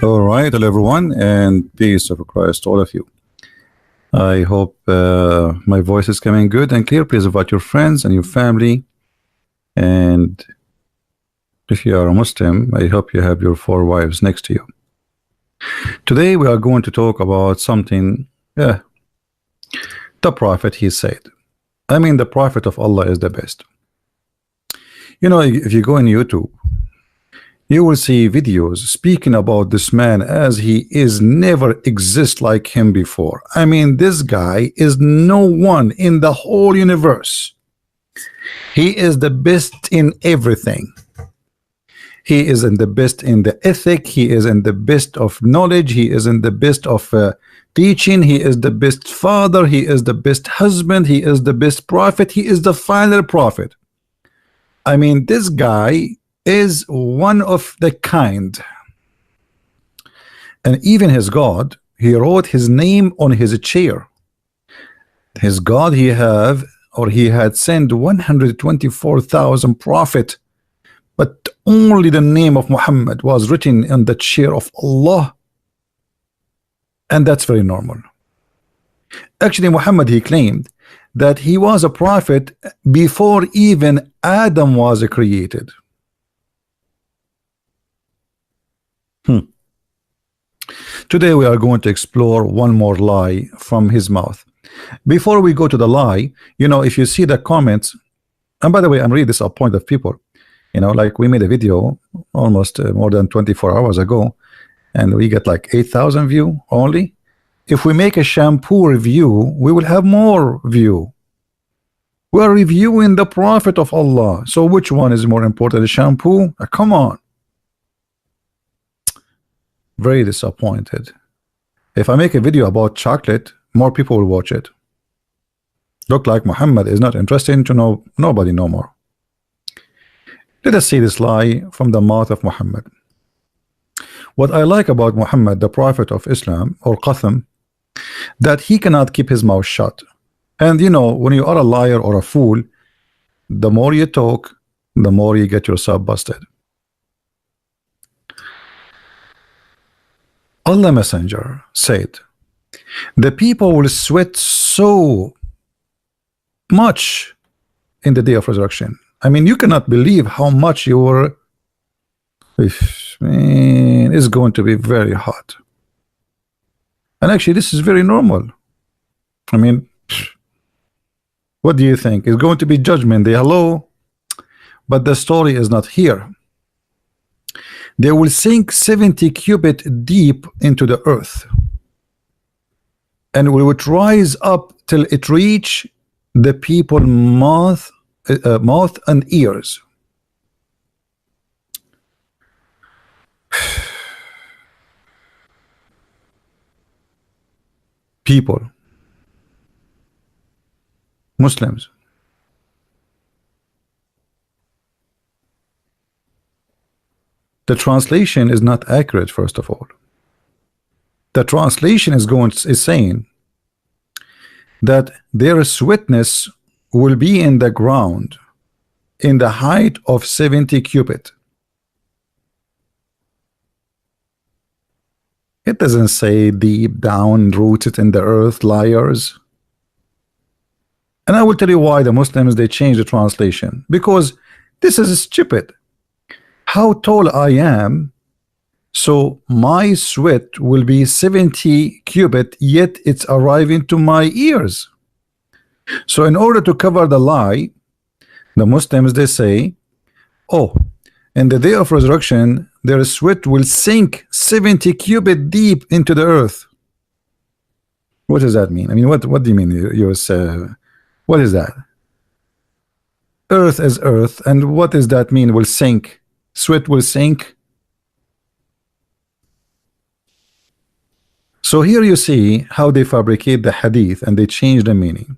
All right, hello everyone, and peace of Christ to all of you. I hope my voice is coming good and clear. Please invite your friends and your family. And if you are a Muslim, I hope you have your four wives next to you. Today we are going to talk about something. The Prophet, he said. I mean, the Prophet of Allah is the best. You know, if you go on YouTube, you will see videos speaking about this man as he is never exist like him before. I mean, this guy is no one in the whole universe. He is the best in everything. He is in the best in the ethic. He is in the best of knowledge. He is in the best of teaching. He is the best father. He is the best husband. He is the best prophet. He is the final prophet. I mean, this guy is one of the kind. And even his God, he wrote his name on his chair. His God, he had sent 124,000 prophets, but only the name of Muhammad was written on the chair of Allah. And that's very normal. Actually, Muhammad, he claimed that he was a prophet before even Adam was created. Today we are going to explore one more lie from his mouth. Before we go to the lie, you know, if you see the comments, and by the way, I'm really disappointed of people. You know, like we made a video almost more than 24 hours ago, and we get like 8,000 view only. If we make a shampoo review, we will have more view. We are reviewing the Prophet of Allah. So which one is more important, the shampoo? Come on. Very disappointed. If I make a video about chocolate, more people will watch it. Look like Muhammad is not interesting to know nobody no more. Let us see this lie from the mouth of Muhammad. What I like about Muhammad, the Prophet of Islam, or Qasim, that he cannot keep his mouth shut. And you know, when you are a liar or a fool, the more you talk, the more you get yourself busted. Allah Messenger said, the people will sweat so much in the day of resurrection. I mean, you cannot believe how much your man is going to be very hot. And actually, this is very normal. I mean, what do you think? It's going to be judgment day. Hello? But the story is not here. They will sink 70 cubits deep into the earth, and we would rise up till it reach the people mouth and ears. People, Muslims, the translation is not accurate. First of all, the translation is saying that their sweetness will be in the ground in the height of 70 cubits. It doesn't say deep down, rooted in the earth, liars. And I will tell you why the Muslims, they change the translation, because this is stupid. How tall I am, so my sweat will be 70 cubits, yet it's arriving to my ears. So in order to cover the lie, the Muslims, they say, oh, in the day of resurrection, their sweat will sink 70 cubits deep into the earth. What does that mean? I mean, what do you mean? What is that? Earth is earth, and what does that mean? Will sink? Sweat will sink. So here you see how they fabricate the hadith and they change the meaning.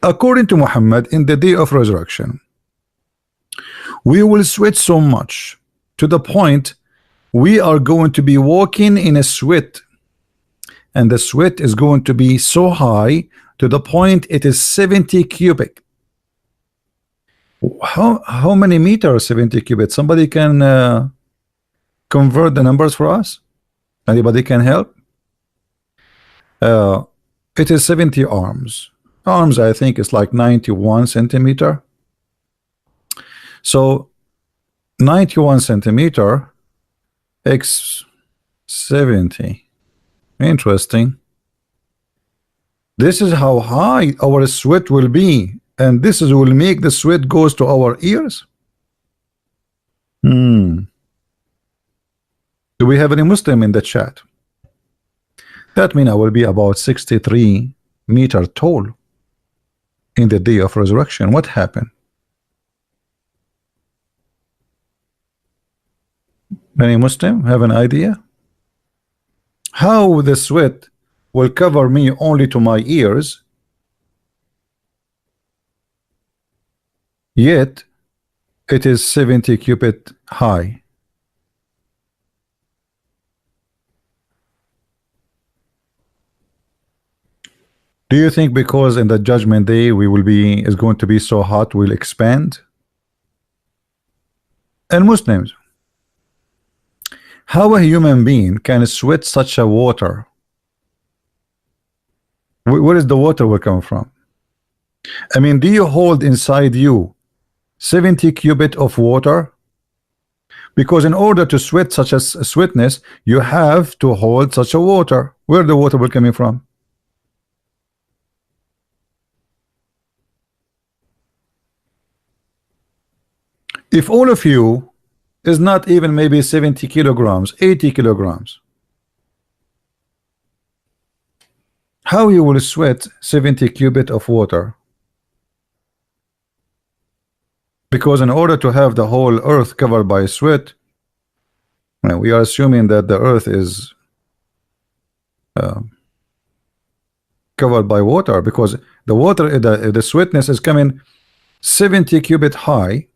According to Muhammad, in the day of resurrection, we will sweat so much to the point we are going to be walking in a sweat, and the sweat is going to be so high to the point it is 70 cubic. How many meters 70 cubits? Somebody can convert the numbers for us? Anybody can help? It is 70 arms. Arms, I think, is like 91 centimeter. So 91 centimeter x 70. Interesting. This is how high our sweat will be, and this is will make the sweat goes to our ears. Do we have any Muslim in the chat? That means I will be about 63 meters tall in the day of resurrection. What happened? Any Muslim have an idea? How the sweat will cover me only to my ears, yet it is 70 cubit high? Do you think because in the judgment day we will be is going to be so hot we'll expand? And Muslims, how a human being can sweat such a water? Where is the water will come from? I mean, do you hold inside you 70 cubit of water? Because in order to sweat such a sweetness, you have to hold such a water. Where the water will coming from? If all of you is not even maybe 70 kilograms, 80 kilograms, how you will sweat 70 cubit of water? Because in order to have the whole earth covered by sweat, we are assuming that the earth is covered by water, because the water, the sweetness is coming 70 cubit high.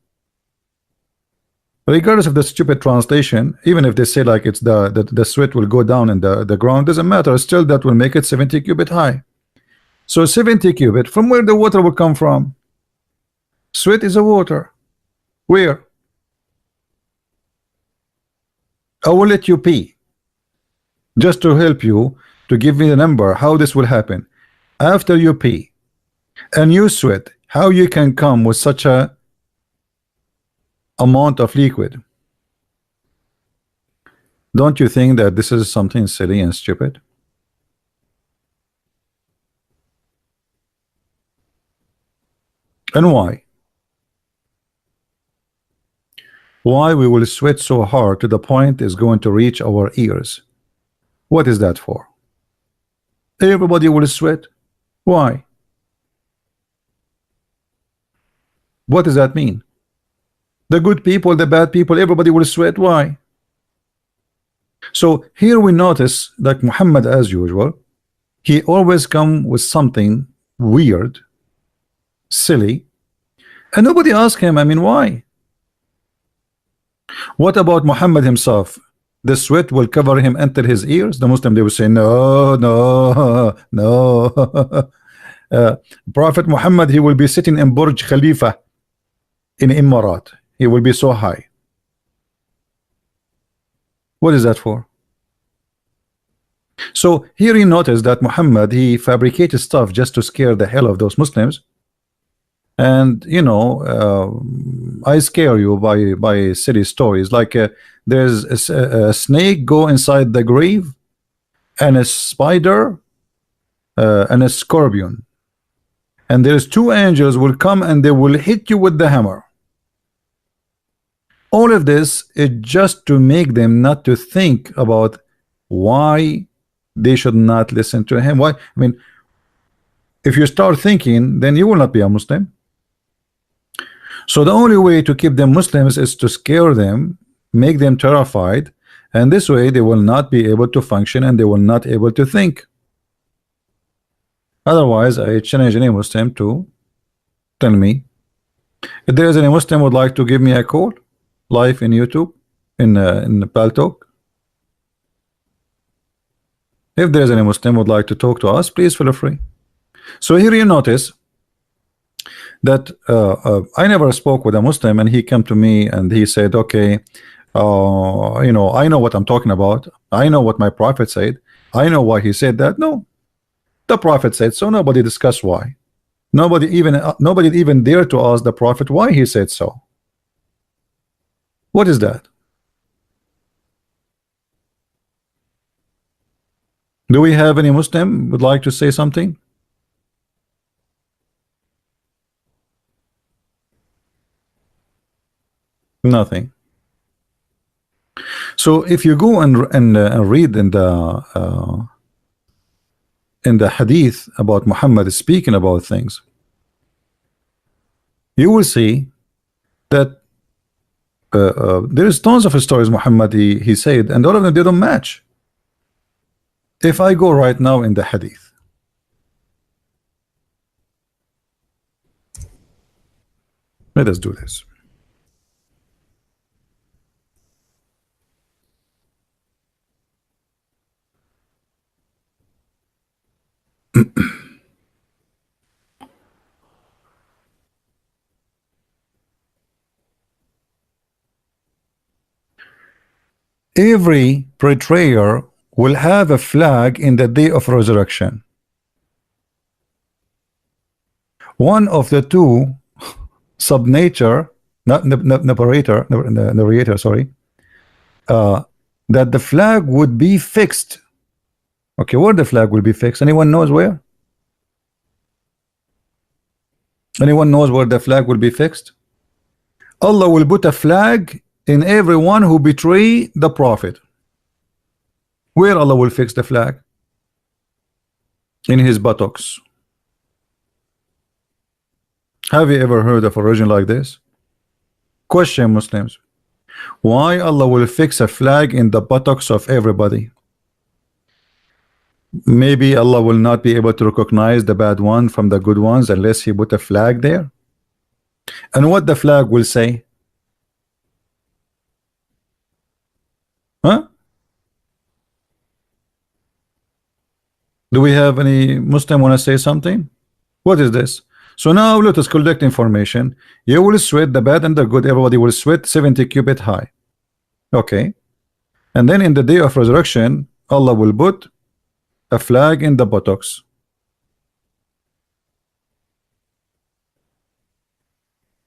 Regardless of the stupid translation, even if they say like it's the sweat will go down in the ground, doesn't matter, still that will make it 70 cubit high. So 70 cubit, from where the water will come from? Sweat is a water. Where? I will let you pee, just to help you, to give me the number how this will happen. After you pee and you sweat, how you can come with such a amount of liquid? Don't you think that this is something silly and stupid? And why? Why we will sweat so hard to the point is going to reach our ears? What is that for? Everybody will sweat. Why? What does that mean? The good people, the bad people, everybody will sweat. Why? So here we notice that Muhammad, as usual, he always come with something weird, silly, and nobody asked him, I mean, why? What about Muhammad himself? The sweat will cover him until his ears. The Muslim, they will say, no, no, no. Prophet Muhammad, he will be sitting in Burj Khalifa in Emirat. He will be so high. What is that for? So here you notice that Muhammad, he fabricated stuff just to scare the hell of those Muslims. And you know, I scare you by silly stories like there's a snake go inside the grave, and a spider and a scorpion, and there's two angels will come and they will hit you with the hammer. All of this is just to make them not to think about why they should not listen to him. Why? I mean, if you start thinking, then you will not be a Muslim. So the only way to keep them Muslims is to scare them, make them terrified, and this way they will not be able to function and they will not able to think. Otherwise, I challenge any Muslim to tell me. If there is any Muslim would like to give me a call live in YouTube, in Paltalk. If there is any Muslim would like to talk to us, please feel free. So here you notice that I never spoke with a Muslim, and he came to me and he said, okay, you know, I know what I'm talking about. I know what my prophet said. I know why he said that. No, the prophet said so. Nobody discussed why. Nobody even dared to ask the prophet why he said so. What is that? Do we have any Muslim would like to say something? Nothing. So if you go and read in the hadith about Muhammad speaking about things, you will see that there is tons of stories Muhammad he said, and all of them they don't match. If I go right now in the hadith, let us do this. Every betrayer will have a flag in the day of resurrection. One of the two subnature, not narrator, sorry, that the flag would be fixed. Okay, where the flag will be fixed? Anyone knows where? Anyone knows where the flag will be fixed? Allah will put a flag in everyone who betray the prophet. Where Allah will fix the flag? In his buttocks. Have you ever heard of a religion like this? Question, Muslims. Why Allah will fix a flag in the buttocks of everybody? Maybe Allah will not be able to recognize the bad one from the good ones unless he put a flag there. And what the flag will say? Huh? Do we have any Muslim want to say something? What is this? So now let us collect information. You will sweat the bad and the good. Everybody will sweat 70 cubit high. Okay. And then in the day of resurrection, Allah will put a flag in the buttocks.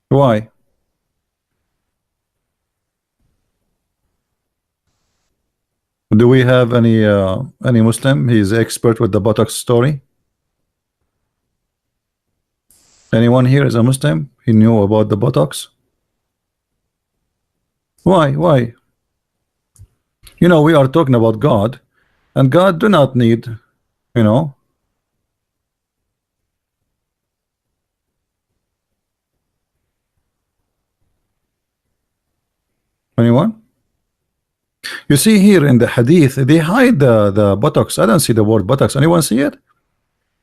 Why? Do we have any Muslim? He is expert with the buttocks story. Anyone here is a Muslim? He knew about the buttocks. Why? Why? You know, we are talking about God, and God do not need, you know. Anyone? You see here in the hadith, they hide the buttocks. I don't see the word buttocks. Anyone see it?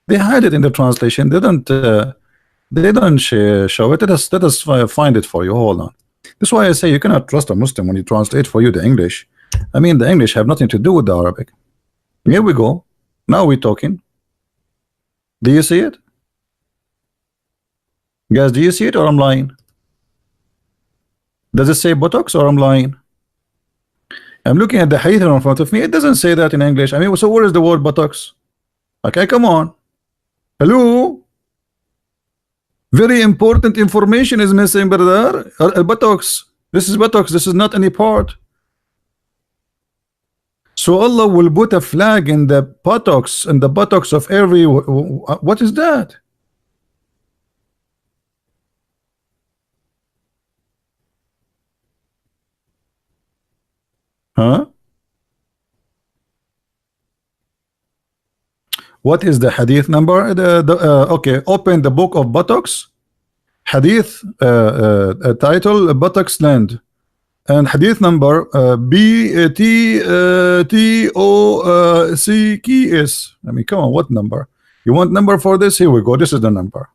They hide it in the translation. They don't show it. Let us find it for you. Hold on. That's why I say you cannot trust a Muslim when he translate for you the English. I mean, the English have nothing to do with the Arabic. Here we go. Now we're talking. Do you see it? Guys, do you see it or I'm lying? Does it say buttocks or I'm lying? I'm looking at the hadith in front of me. It doesn't say that in English. I mean, so where is the word buttocks? Okay, come on. Hello? Very important information is missing, brother. Buttocks. This is buttocks. This is not any part. So Allah will put a flag in the buttocks of every. What is that? Huh? What is the hadith number? Okay, open the book of buttocks. Hadith title buttocks land, and hadith number BTOCKS. I mean, come on, what number? You want number for this? Here we go. This is the number.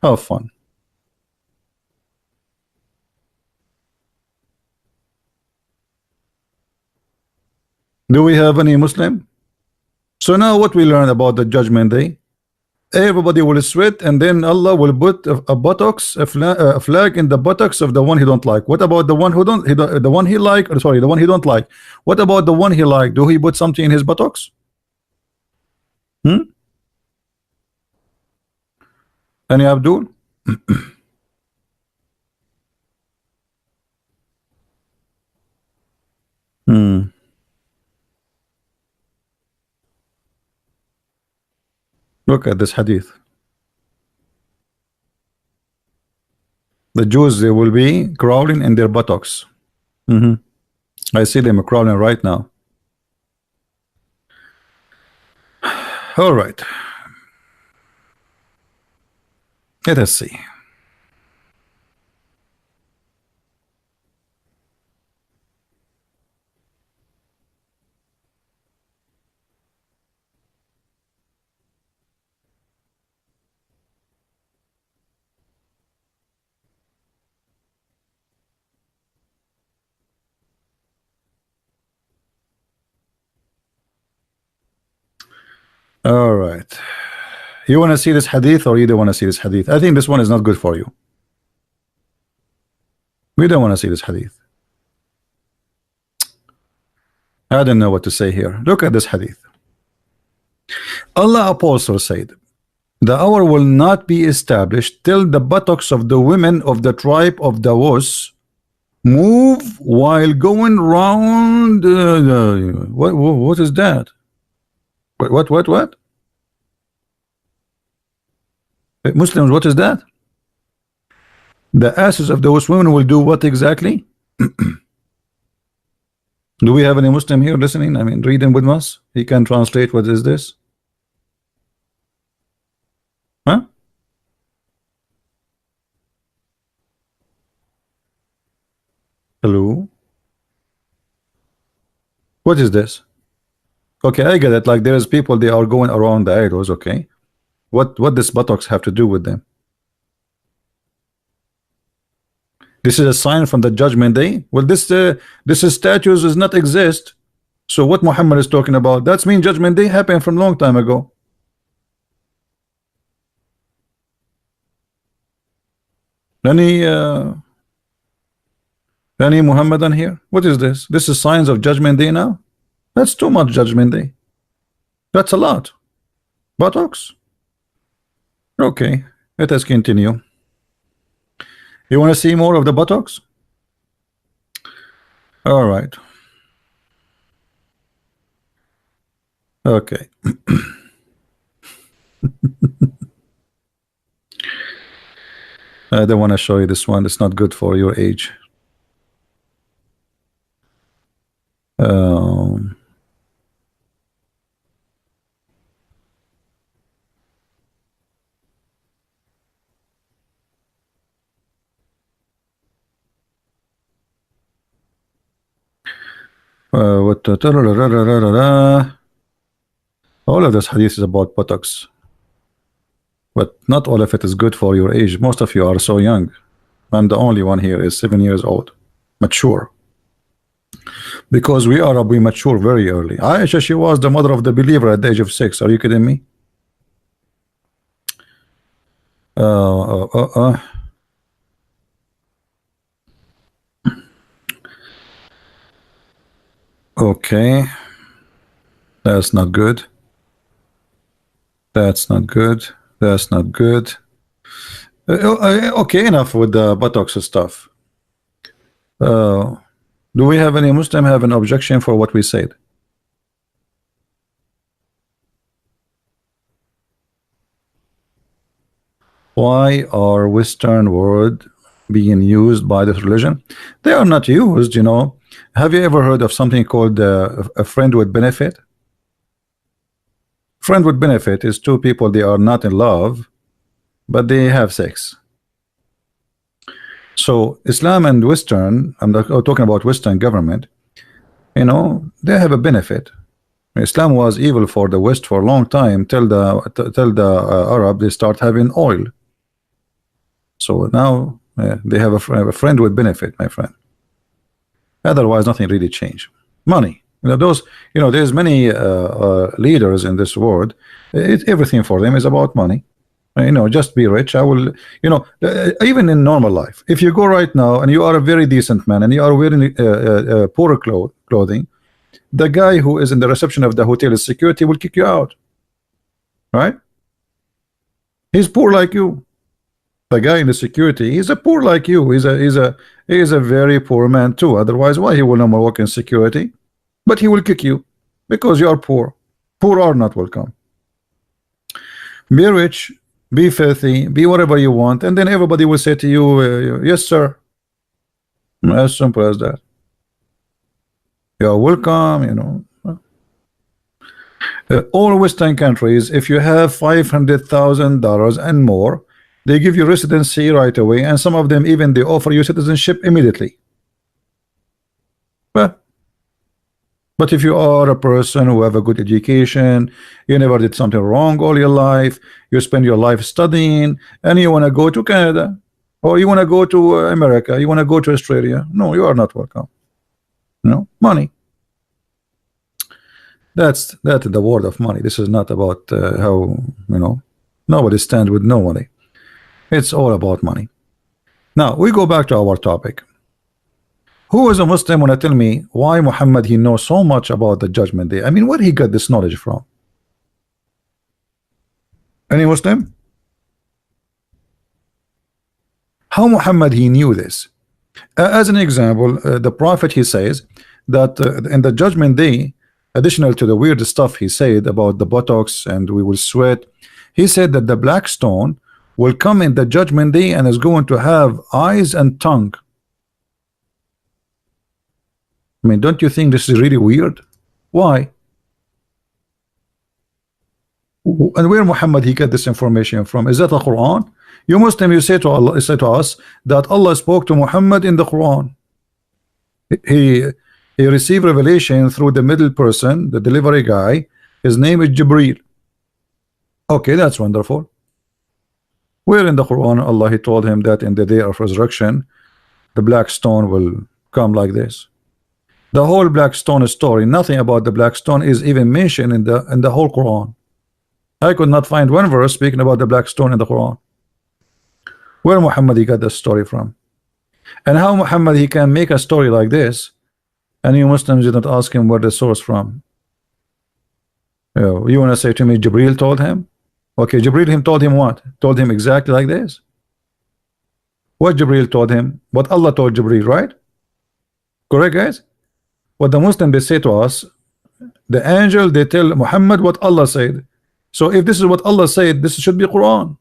Have fun. Do we have any Muslim? So now what we learn about the judgment day? everybody will sweat, and then Allah will put a buttocks, a flag in the buttocks of the one he don't like. What about the one who don't, the one he like, sorry, the one he don't like? What about the one he like? Do he put something in his buttocks? Any Abdul? Look at this hadith. The Jews, they will be crawling in their buttocks. I see them crawling right now. All right. Let us see. All right. You want to see this hadith, or you don't want to see this hadith? I think this one is not good for you. We don't want to see this hadith. I don't know what to say here. Look at this hadith. Allah Apostle said, the hour will not be established till the buttocks of the women of the tribe of Dawas move while going round. What is that? What? Muslims, what is that? The asses of those women will do what exactly? Do we have any Muslim here listening? I mean, reading with us? He can translate. What is this? Huh? Hello? What is this? Okay, I get it. Like, there's people, they are going around the idols. Okay, what does buttocks have to do with them? This is a sign from the judgment day. Well, this statues does not exist. So what Muhammad is talking about, that's mean judgment day happened from long time ago. Any Muhammadan here? What is this? This is signs of judgment day now? That's too much judgment day. That's a lot. Buttocks? Okay, let us continue. You want to see more of the buttocks? All right. Okay. I don't want to show you this one. It's not good for your age. All of this hadith is about buttocks, but not all of it is good for your age. Most of you are so young. I'm the only one here is 7 years old, mature. Because we mature very early. Aisha, she was the mother of the believer at the age of 6. Are you kidding me? Okay, that's not good. That's not good. That's not good. Okay, enough with the buttocks stuff. Do we have any Muslim have an objection for what we said? Why are Western words being used by this religion? They are not used, you know. Have you ever heard of something called a friend with benefit? Friend with benefit is two people, they are not in love, but they have sex. So Islam and Western, I'm talking about Western government, you know, they have a benefit. Islam was evil for the West for a long time till the Arab they start having oil. So now they have a friend with benefit, my friend. Otherwise, nothing really changed. Money. those, there's many leaders in this world. Everything for them is about money. Just be rich. I will, even in normal life, if you go right now and you are a very decent man and you are wearing poor clothing, the guy who is in the reception of the hotel security will kick you out, right? He's poor like you. The guy in the security, he's a poor like you. He's a very poor man too. Otherwise, why he will no more work in security? But he will kick you because you are poor. Poor are not welcome. Be rich, be filthy, be whatever you want, and then everybody will say to you, yes, sir. As simple as that. You're welcome, all Western countries, if you have $500,000 and more, they give you residency right away, and some of them even they offer you citizenship immediately. But if you are a person who have a good education, you never did something wrong all your life, you spend your life studying, and you want to go to Canada, or you want to go to America, you want to go to Australia, no, you are not welcome. Money. That's the word of money. This is not about how, nobody stands with no money. It's all about money. Now we go back to our topic. Who is a Muslim want to tell me why Muhammad he knows so much about the judgment day? I mean, where he got this knowledge from? Any Muslim? How Muhammad he knew this? As an example, the Prophet he says that in the judgment day, additional to the weird stuff he said about the buttocks and we will sweat, he said that the black stone will come in the judgment day and is going to have eyes and tongue. I mean, don't you think this is really weird? Why? And where Muhammad he got this information from? Is that the Quran? You Muslim, you say to Allah, you say to us that Allah spoke to Muhammad in the Quran. He received revelation through the middle person, the delivery guy. His name is Jibreel. Okay, that's wonderful. Where in the Quran Allah he told him that in the day of resurrection the black stone will come like this? The whole black stone story, nothing about the black stone is even mentioned in the whole Quran. I could not find one verse speaking about the black stone in the Quran. Where Muhammad he got this story from? And how Muhammad he can make a story like this and you Muslims did not ask him where the source from? You want to say to me Jibreel told him? Okay, Jibreel him told him what? Told him exactly like this. What Jibreel told him? What Allah told Jibreel, right? Correct, guys? What the Muslim they say to us, the angel they tell Muhammad what Allah said. So if this is what Allah said, this should be Quran.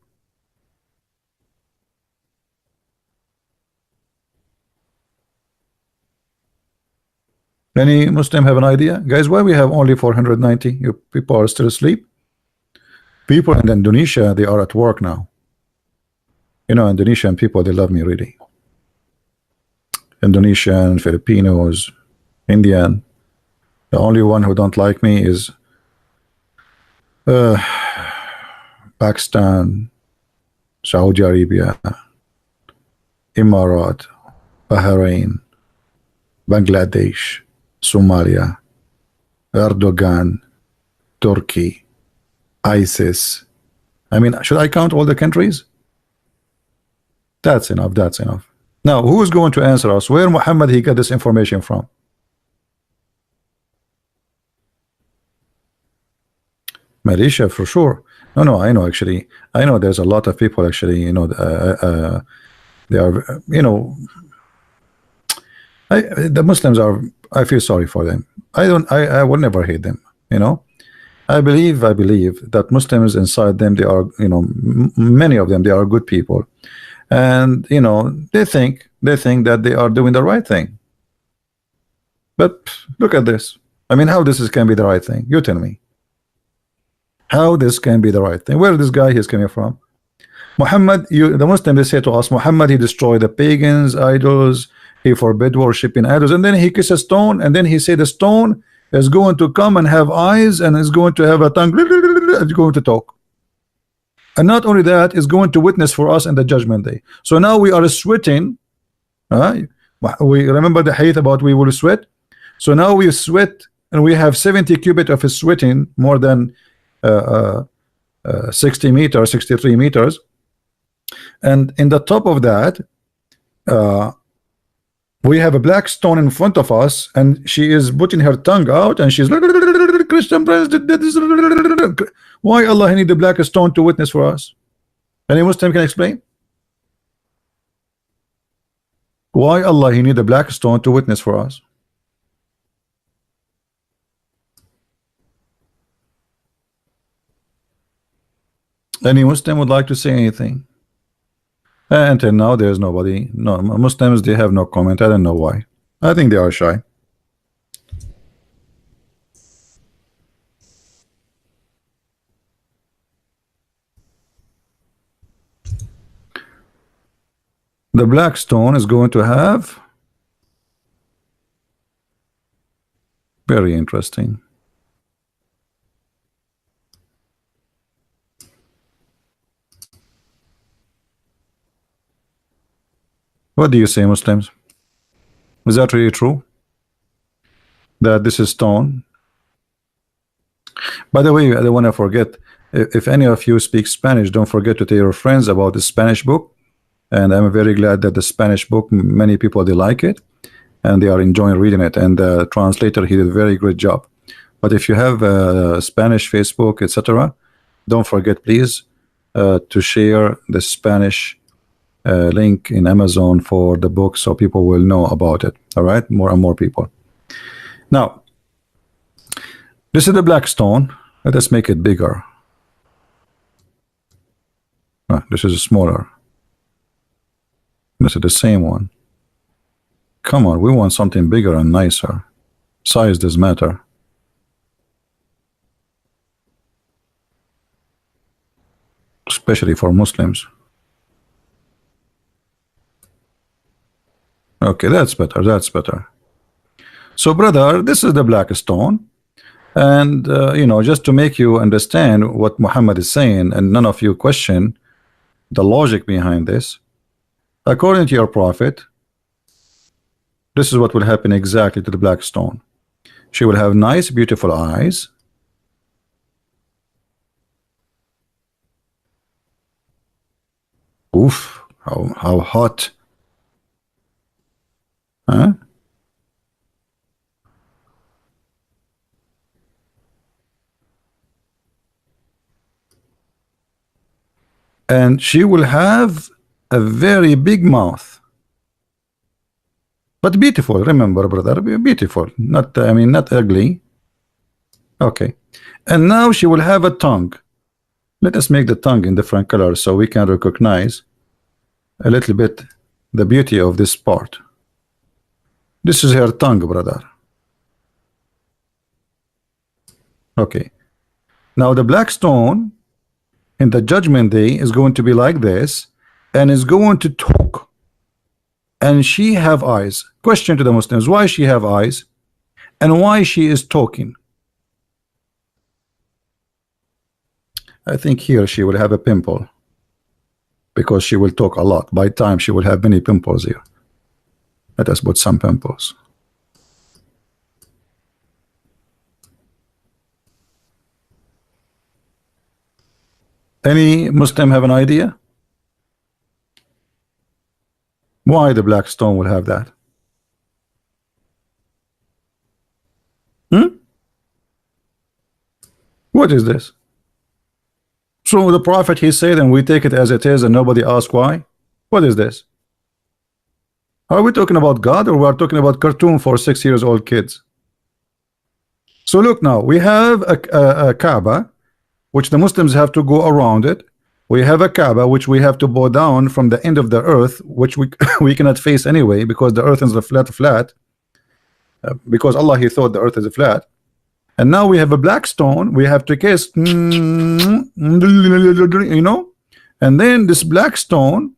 Any Muslim have an idea? Guys, why we have only 490? You people are still asleep. People in Indonesia, they are at work now. Indonesian people, they love me really. Indonesian, Filipinos, Indian. The only one who don't like me is Pakistan, Saudi Arabia, Emirat, Bahrain, Bangladesh, Somalia, Erdogan, Turkey, ISIS. I mean, should I count all the countries? That's enough. That's enough. Now, who is going to answer us? Where Muhammad he got this information from? Malaysia for sure. No, I know actually. I know there's a lot of people actually. They are. The Muslims are. I feel sorry for them. I will never hate them. I believe that Muslims inside them, they are. Many of them, they are good people, and they think that they are doing the right thing. But look at this. I mean, how this can be the right thing? You tell me. How this can be the right thing? Where this guy is coming from? Muhammad, the Muslims they say to us, Muhammad he destroyed the pagans, idols, he forbid worshiping idols, and then he kissed a stone, and then he said the stone is going to come and have eyes and is going to have a tongue, it's going to talk. And not only that, is going to witness for us in the judgment day. So now we are sweating. We remember the hadith about we will sweat. So now we sweat and we have 70 cubits of sweating, more than 60 meters, 63 meters, and in the top of that we have a black stone in front of us, and she is putting her tongue out, and she's Christian Prince did this. Why Allah need the black stone to witness for us? Any Muslim can explain? Why Allah he need a black stone to witness for us? Any Muslim would like to say anything? Until now there is nobody. No Muslims, they have no comment. I don't know why. I think they are shy. The black stone is going to have, very interesting. What do you say, Muslims? Is that really true? That this is stone? By the way, I don't want to forget, if any of you speak Spanish, don't forget to tell your friends about the Spanish book. And I'm very glad that the Spanish book, many people, they like it and they are enjoying reading it, and the translator, he did a very great job. But if you have Spanish, Facebook, etc., don't forget please to share the Spanish link in Amazon for the book, so people will know about it. All right, more and more people. Now this is the black stone. Let us make it bigger. This is smaller. This is the same one. Come on, we want something bigger and nicer. Size does matter. Especially for Muslims. Okay, that's better. That's better. So, brother, this is the black stone. And, you know, just to make you understand what Muhammad is saying, and none of you question the logic behind this, according to your prophet, this is what will happen exactly to the black stone. She will have nice, beautiful eyes. Oof, how hot. Huh? And she will have a very big mouth, but beautiful. Remember, brother, beautiful. Not, I mean, not ugly. Okay. And now she will have a tongue. Let us make the tongue in different colors so we can recognize a little bit the beauty of this part. This is her tongue, brother. Okay. Now the black stone in the judgment day is going to be like this, and is going to talk, and she have eyes. Question to the Muslims: why she have eyes, and why she is talking? I think here she will have a pimple, because she will talk a lot. By time she will have many pimples here. Let us put some pimples. Any Muslim have an idea why the black stone will have that? What is this? So the prophet, he said, and we take it as it is, and nobody asks why. What is this? Are we talking about God, or we are talking about cartoon for 6 years old kids? So look, now we have a Kaaba, which the Muslims have to go around it. We have a Kaaba which we have to bow down from the end of the earth, which we cannot face anyway, because the earth is a flat, because Allah, he thought the earth is a flat. And now we have a black stone we have to kiss, you know. And then this black stone,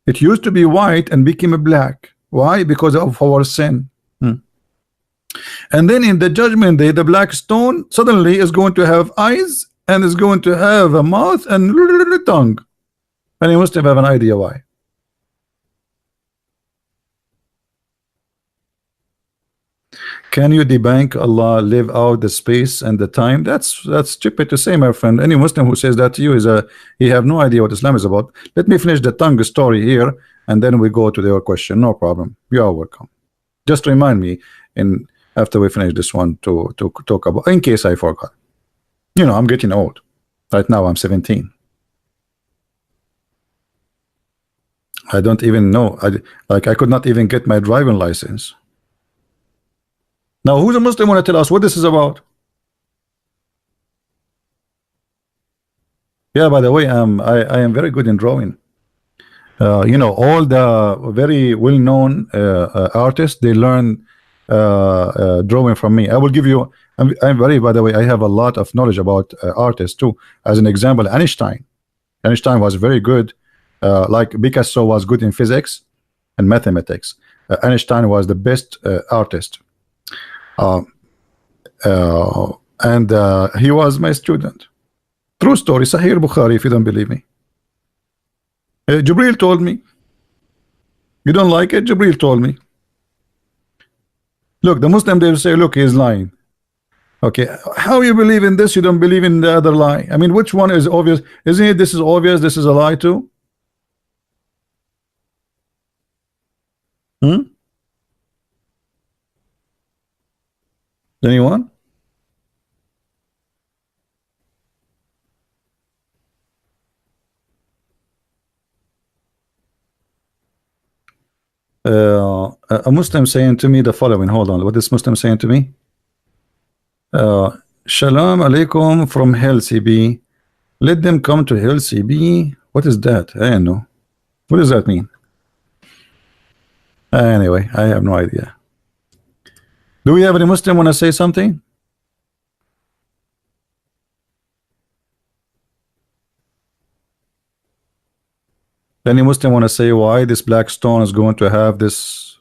it used to be white and became a black. Why? Because of our sin. And then in the judgment day, the black stone suddenly is going to have eyes, and is going to have a mouth and tongue. And you must have an idea why. can you debunk Allah live out the space and the time? That's stupid to say, my friend. Any Muslim who says that to you is he have no idea what Islam is about. Let me finish the tongue story here, and then we go to your question. No problem. You are welcome. Just remind me in after we finish this one to talk about, in case I forgot. You know, I'm getting old. Right now I'm 17. I don't even know. I could not even get my driving license. Now, who's a Muslim want to tell us what this is about? Yeah, by the way, I am very good in drawing. You know, all the very well-known artists, they learn drawing from me. I will give you. I'm very, by the way, I have a lot of knowledge about artists too. As an example, Einstein. Einstein was very good. Like Picasso was good in physics and mathematics. Einstein was the best artist. And he was my student. True story. Sahih Bukhari, if you don't believe me. Jibril told me. You don't like it? Jibril told me. Look, the Muslim, they will say, look, he's lying. Okay, how you believe in this? You don't believe in the other lie. I mean, which one is obvious? Isn't it this is obvious, this is a lie too? Anyone? A Muslim saying to me the following. Hold on, what is Muslim saying to me? Shalom alaikum from Hell CB. Let them come to Hell CB. What is that? I don't know. What does that mean? Anyway, I have no idea. Do we have any Muslim want to say something? Any Muslim want to say why this black stone is going to have this?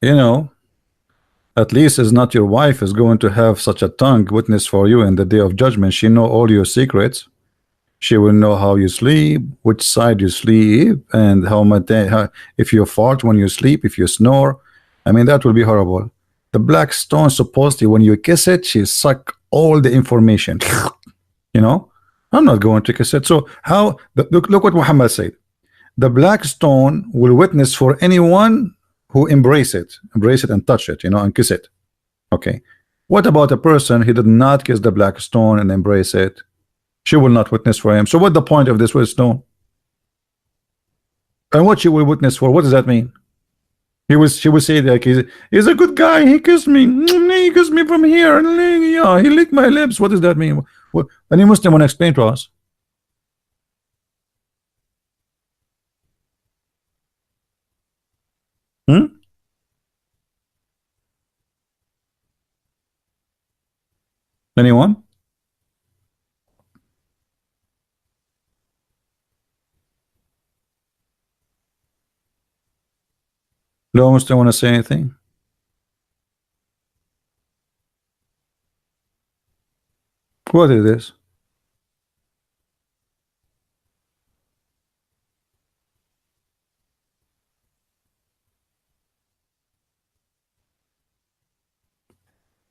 You know, at least is not your wife is going to have such a tongue witness for you in the day of judgment. She know all your secrets. She will know how you sleep, which side you sleep, and how much if you fart when you sleep, if you snore. I mean, that will be horrible. The black stone, supposedly when you kiss it, she suck all the information. You know, I'm not going to kiss it. So how look what Muhammad said. The black stone will witness for anyone who embrace it and touch it, you know, and kiss it. Okay, what about a person who did not kiss the black stone and embrace it? She will not witness for him. So what the point of this white stone? And what she will witness for? What does that mean? She will say like he's a good guy. He kissed me. He kissed me from here. Yeah, he licked my lips. What does that mean? What? Any Muslim want to explain to us? Anyone? No Muslim want to say anything? What is this?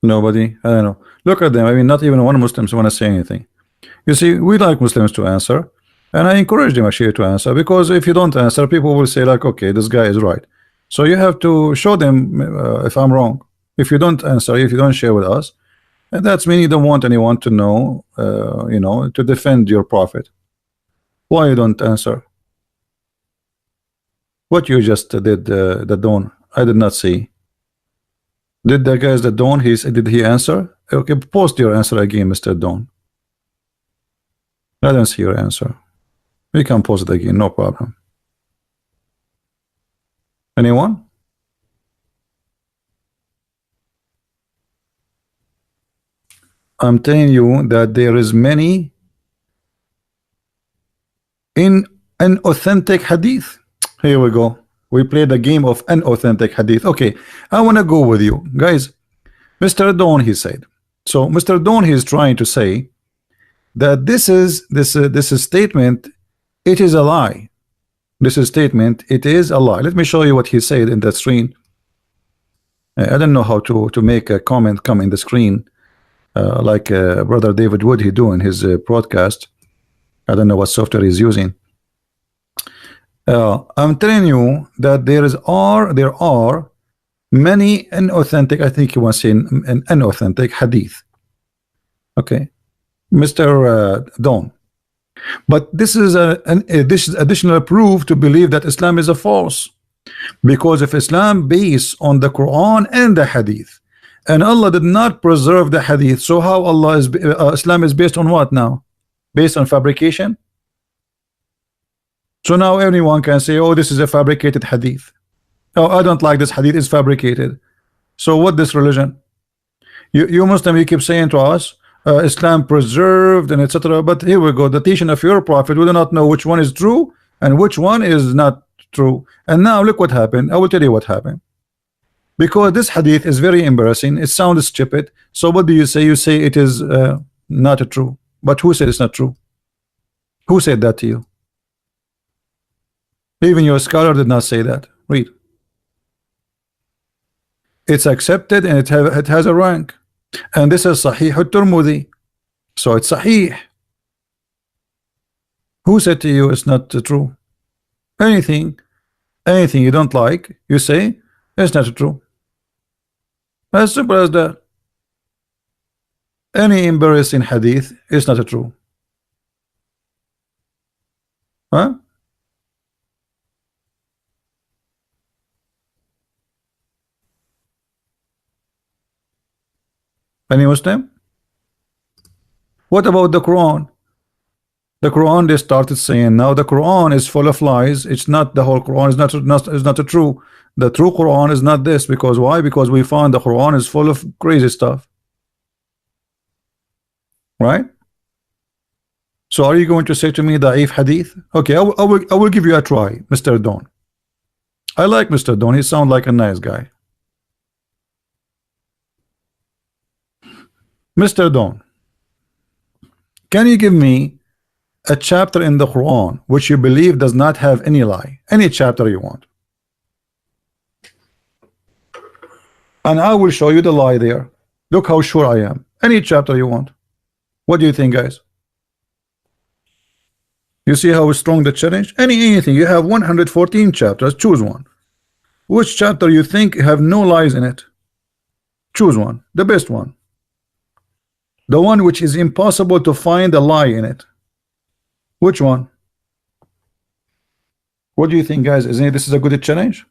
Nobody? I don't know. Look at them. I mean, not even one Muslims want to say anything. You see, we like Muslims to answer, and I encourage them actually to answer, because if you don't answer, people will say like, okay, this guy is right. So you have to show them if I'm wrong. If you don't answer, if you don't share with us, and that's meaning you don't want anyone to know, you know, to defend your prophet. Why you don't answer? What you just did, the dawn, I did not see. Did the guys that dawn? Did he answer? Okay, post your answer again, Mr. Dawn. I don't see your answer. We can post it again, no problem. Anyone? I'm telling you that there is many in an authentic hadith. Here we go. We play the game of an authentic hadith. Okay, I want to go with you guys. Mr. Dawn, he said. So Mr. Dawn, he is trying to say that this is statement, it is a lie. This is statement, it is a lie. Let me show you what he said in that screen. I don't know how to make a comment come in the screen, like brother David Wood he do in his broadcast. I don't know what software he's using. I'm telling you that there are many inauthentic, I think you want to say an inauthentic hadith. Okay, Mr. Don. But this is this is additional proof to believe that Islam is a false, because if Islam based on the Quran and the hadith, and Allah did not preserve the hadith, so how Allah is Islam is based on what now? Based on fabrication? So now anyone can say, oh, this is a fabricated hadith. Oh, I don't like this hadith, it's fabricated. So what this religion? You Muslim, you keep saying to us Islam preserved and etc. But here we go, the teaching of your prophet, we do not know which one is true and which one is not true. And now look what happened. I will tell you what happened. Because this hadith is very embarrassing, it sounds stupid. So what do you say? You say it is not true. But who said it's not true? Who said that to you? Even your scholar did not say that. Read. It's accepted and it has a rank, and this is Sahih al-Tirmidhi, so it's Sahih. Who said to you it's not true? Anything you don't like, you say it's not true. As simple as that. Any embarrassing hadith is not true. Huh? Any Muslim? What about the Quran? The Quran, they started saying now the Quran is full of lies. It's not the whole Quran is not true. The true Quran is not this. Because why? Because we found the Quran is full of crazy stuff. Right? So are you going to say to me da'if hadith? Okay, I will give you a try, Mr. Don. I like Mr. Don. He sounds like a nice guy. Mr. Don, can you give me a chapter in the Quran which you believe does not have any lie? Any chapter you want, and I will show you the lie there. Look how sure I am. Any chapter you want. What do you think, guys? You see how strong the challenge? Anything. You have 114 chapters. Choose one. Which chapter you think have no lies in it? Choose one. The best one. The one which is impossible to find a lie in it. Which one? What do you think, guys? Isn't this is a good challenge?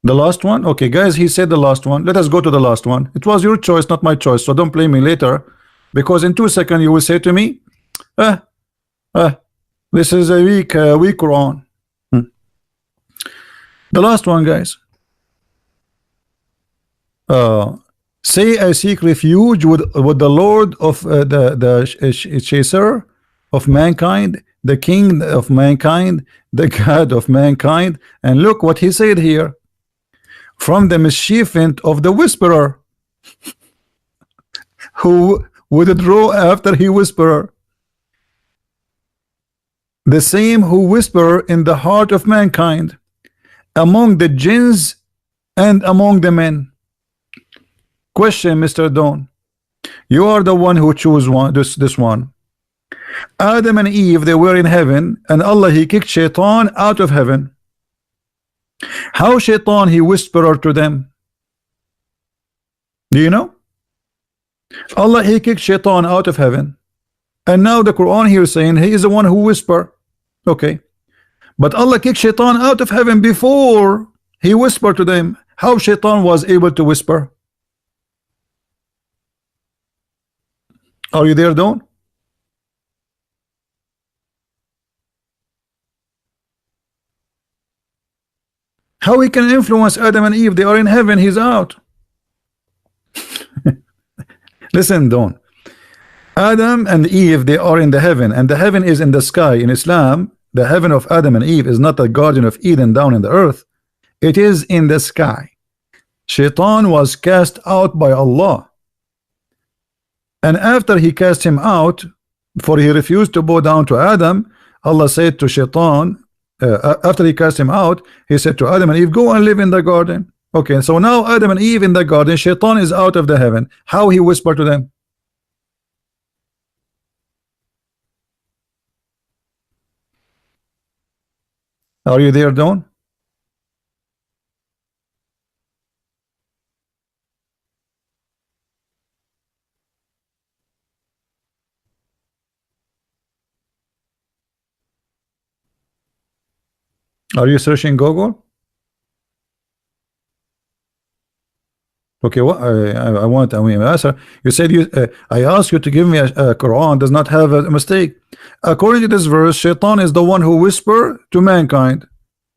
The last one? Okay, guys, he said the last one. Let us go to the last one. It was your choice, not my choice. So don't blame me later, because in 2 seconds you will say to me, this is a weak Quran. The last one, guys. Say I seek refuge with the Lord of the chaser of mankind, the king of mankind, the God of mankind. And look what he said here: from the mischievant of the whisperer, who would draw after he whisperer, the same who whisper in the heart of mankind, among the jinns and among the men. Question, Mr. Don, you are the one who chose this one. Adam and Eve, they were in heaven, and Allah, he kicked Shaitan out of heaven. How Shaitan he whispered to them? Do you know? Allah, he kicked Shaitan out of heaven, and now the Quran here is saying he is the one who whisper. Okay, but Allah kicked Shaitan out of heaven before he whispered to them. How Shaitan was able to whisper? Are you there, Don? How he can influence Adam and Eve? They are in heaven, he's out. Listen, Don. Adam and Eve, they are in the heaven, and the heaven is in the sky. In Islam, the heaven of Adam and Eve is not the Garden of Eden down in the earth. It is in the sky. Shaitan was cast out by Allah. And after he cast him out, for he refused to bow down to Adam, Allah said to Shaitan, after he cast him out, he said to Adam and Eve, go and live in the garden. Okay, so now Adam and Eve in the garden, Shaitan is out of the heaven. How he whispered to them? Are you there, Dawn? Are you searching Google? Okay, what I want answer. You said I asked you to give me a Quran does not have a mistake. According to this verse, Shaitan is the one who whispered to mankind.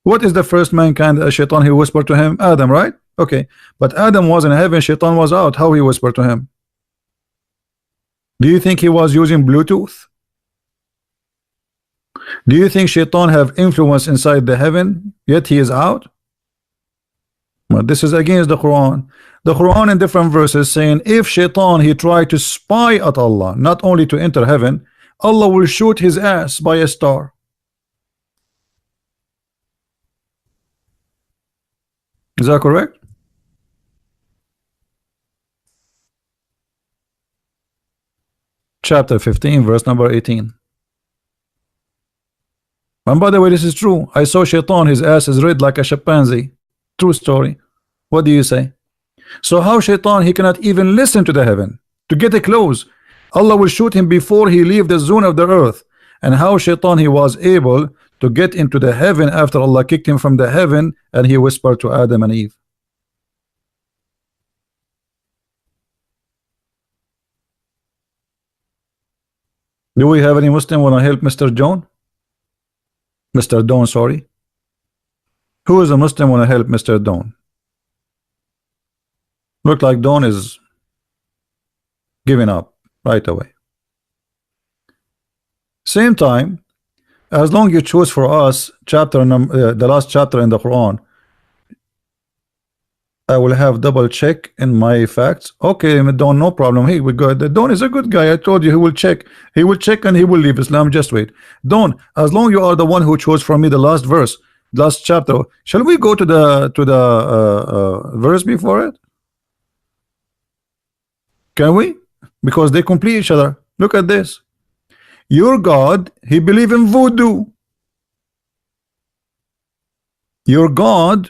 What is the first mankind Shaitan who whispered to him? Adam, right? Okay, but Adam was in heaven, Shaitan was out. How he whispered to him? Do you think he was using Bluetooth? Do you think Shaitan have influence inside the heaven, yet he is out? Well, this is against the Quran. The Quran in different verses saying if Shaitan he tried to spy at Allah, not only to enter heaven, Allah will shoot his ass by a star. Is that correct? Chapter 15, verse number 18. And by the way, this is true. I saw Shaitan, his ass is red like a chimpanzee. True story. What do you say? So how Shaitan, he cannot even listen to the heaven to get it close. Allah will shoot him before he leave the zone of the earth. And how Shaitan, he was able to get into the heaven after Allah kicked him from the heaven and he whispered to Adam and Eve. Do we have any Muslim want to help Mr. John? Mr. Dawn, sorry. Who is a Muslim want to help Mr. Dawn? Look like Dawn is giving up right away. Same time, as long you choose for us chapter the last chapter in the Quran, I will have double check in my facts. Okay, Dawn, no problem. Hey, we good. Dawn is a good guy. I told you he will check. He will check and he will leave Islam. Just wait. Dawn, as long you are the one who chose for me the last verse, last chapter, shall we go to the verse before it? Can we? Because they complete each other. Look at this. Your God, he believe in voodoo. Your God,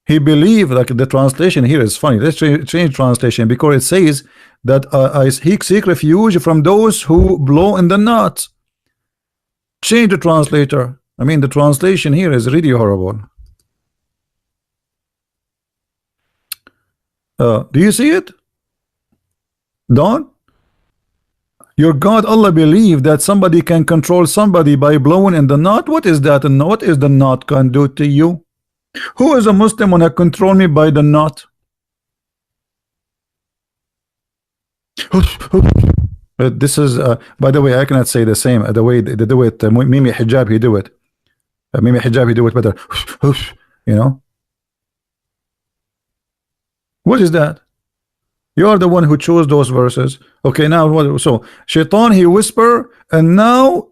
he believe, like the translation here is funny. Let's change translation because it says that I seek refuge from those who blow in the nuts. Change the translator. I mean the translation here is really horrible. Do you see it? Dawn? Your God Allah believe that somebody can control somebody by blowing in the knot. What is that? And what is the knot can do to you? Who is a Muslim wanna control me by the knot? This is by the way, I cannot say the same the way they do it. Mimi Hijab he do it. Mimi Hijab he do it better. You know what is that? You are the one who chose those verses. Okay, now what? So Shaitan he whisper, and now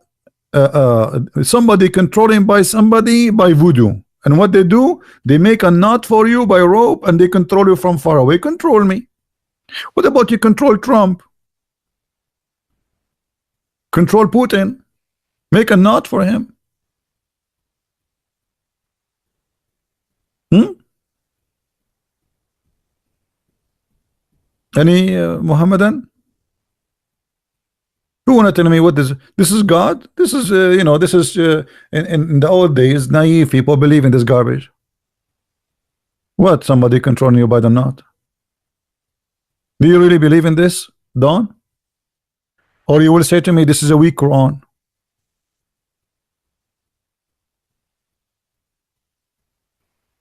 somebody controlling by somebody by voodoo. And what they do, they make a knot for you by rope, and they control you from far away. Control me. What about you control Trump? Control Putin. Make a knot for him. Any Muhammadan? Who wanna tell me what this is God? This is you know, this is in the old days, naive people believe in this garbage. What? Somebody controlling you by the knot? Do you really believe in this, Dawn? Or you will say to me this is a weak Quran?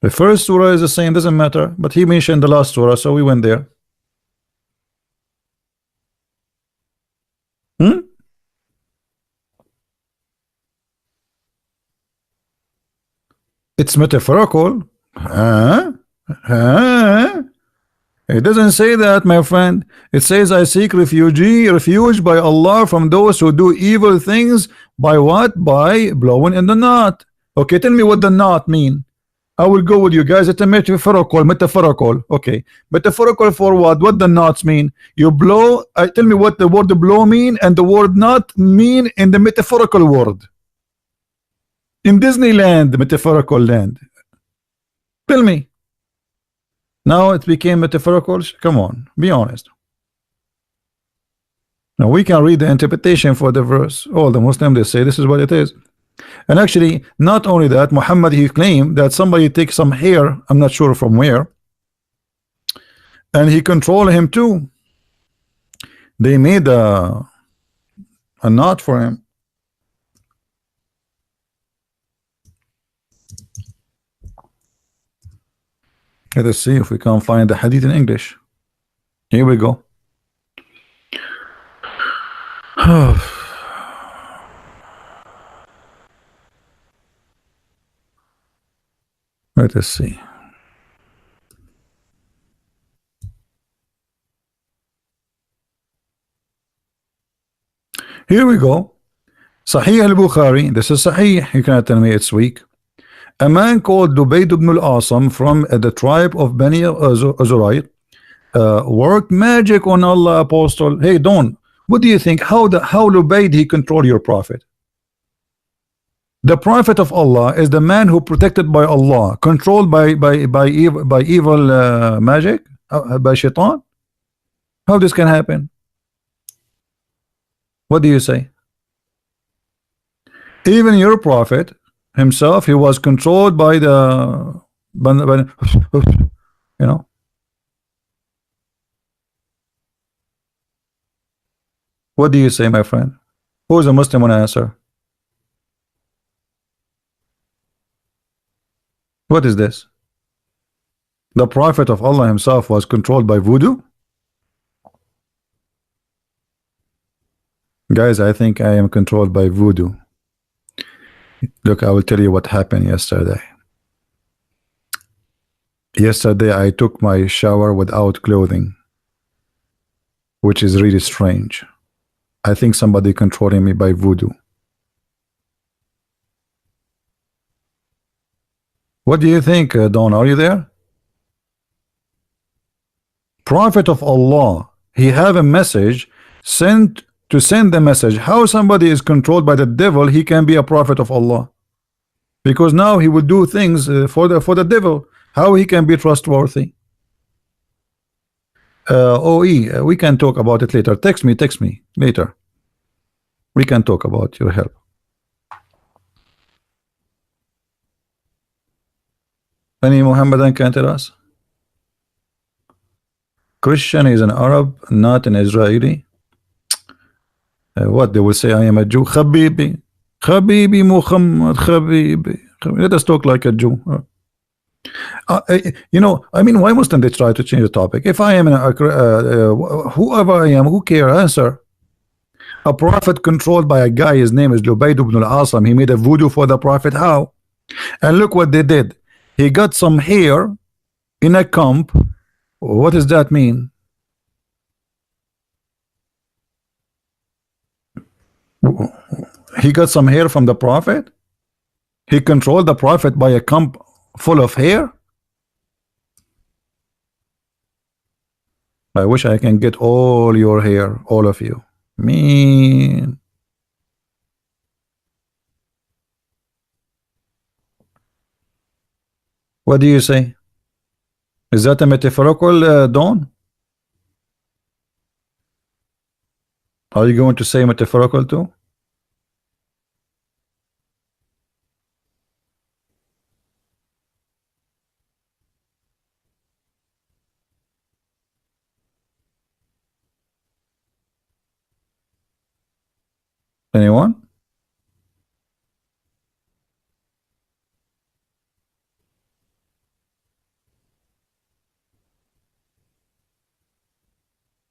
The first surah is the same, doesn't matter, but he mentioned the last surah, so we went there. It's metaphorical. It doesn't say that, my friend. It says, I seek refuge by Allah from those who do evil things. By what? By blowing in the knot. Okay, tell me what the knot mean. I will go with you guys. It's a metaphorical. Okay, metaphorical for what? What the knots mean? You blow. Tell me what the word blow mean and the word knot mean in the metaphorical world. In Disneyland, the metaphorical land. Tell me. Now it became metaphorical. Come on, be honest. Now we can read the interpretation for the verse. All the Muslims, they say this is what it is. And actually, not only that, Muhammad, he claimed that somebody takes some hair, I'm not sure from where, and he controlled him too. They made a knot for him. Let us see if we can find the hadith in English. Here we go. Let us see. Here we go. Sahih al-Bukhari. This is Sahih. You cannot tell me it's weak. A man called Dubayd ibn al-Asam from the tribe of Bani Azurayt worked magic on Allah, apostle. Hey, Don, what do you think? How Dubayd he control your prophet? The prophet of Allah is the man who protected by Allah, controlled by evil magic, by shaitan. How this can happen? What do you say? Even your prophet himself, he was controlled by the you know. What do you say, my friend? Who is a Muslim on answer? What is this? The prophet of Allah himself was controlled by voodoo? Guys, I think I am controlled by voodoo. Look, I will tell you what happened yesterday. Yesterday I took my shower without clothing, which is really strange. I think somebody controlling me by voodoo. What do you think, Don? Are you there? Prophet of Allah, he have a message sent to send the message. How somebody is controlled by the devil, he can be a prophet of Allah? Because now he will do things for the devil. How he can be trustworthy? OE, we can talk about it later. Text me later. We can talk about your help. Any Muhammadan can tell us? Christian is an Arab, not an Israeli. What they will say? I am a Jew. Habibi Muhammad, Habibi. Let us talk like a Jew. You know, I mean, why mustn't they try to change the topic? If I am whoever I am, who care? Answer. A prophet controlled by a guy, his name is Dubayd ibn al-Asam. He made a voodoo for the prophet. How? And look what they did. He got some hair in a comb. What does that mean? He got some hair from the prophet. He controlled the prophet by a comb full of hair. I wish I can get all your hair, all of you. Mean. What do you say? Is that a metaphorical, Dawn? Are you going to say metaphorical too? Anyone?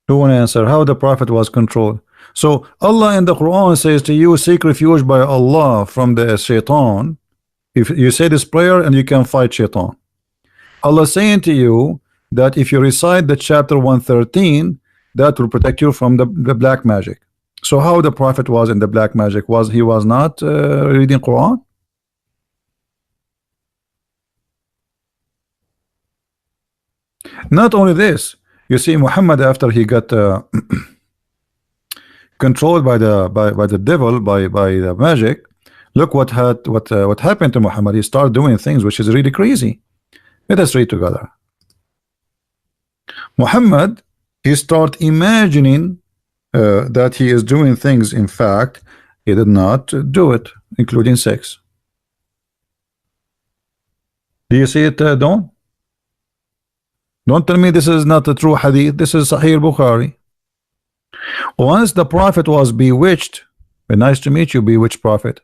Who want to answer? How the prophet was controlled? So Allah in the Quran says to you, seek refuge by Allah from the shaitan. If you say this prayer and you can fight shaitan. Allah saying to you, that if you recite the chapter 113, that will protect you from the black magic. So how the Prophet was in the black magic? He was not reading Quran? Not only this, you see, Muhammad, after he got controlled by the devil, by the magic, look what happened to Muhammad. He started doing things which is really crazy. Let us read together. Muhammad, he start imagining that he is doing things. In fact, he did not do it, including sex. Do you see it, Don? Don't tell me this is not a true hadith. This is Sahih Bukhari. Once the Prophet was bewitched, nice to meet you, bewitched Prophet.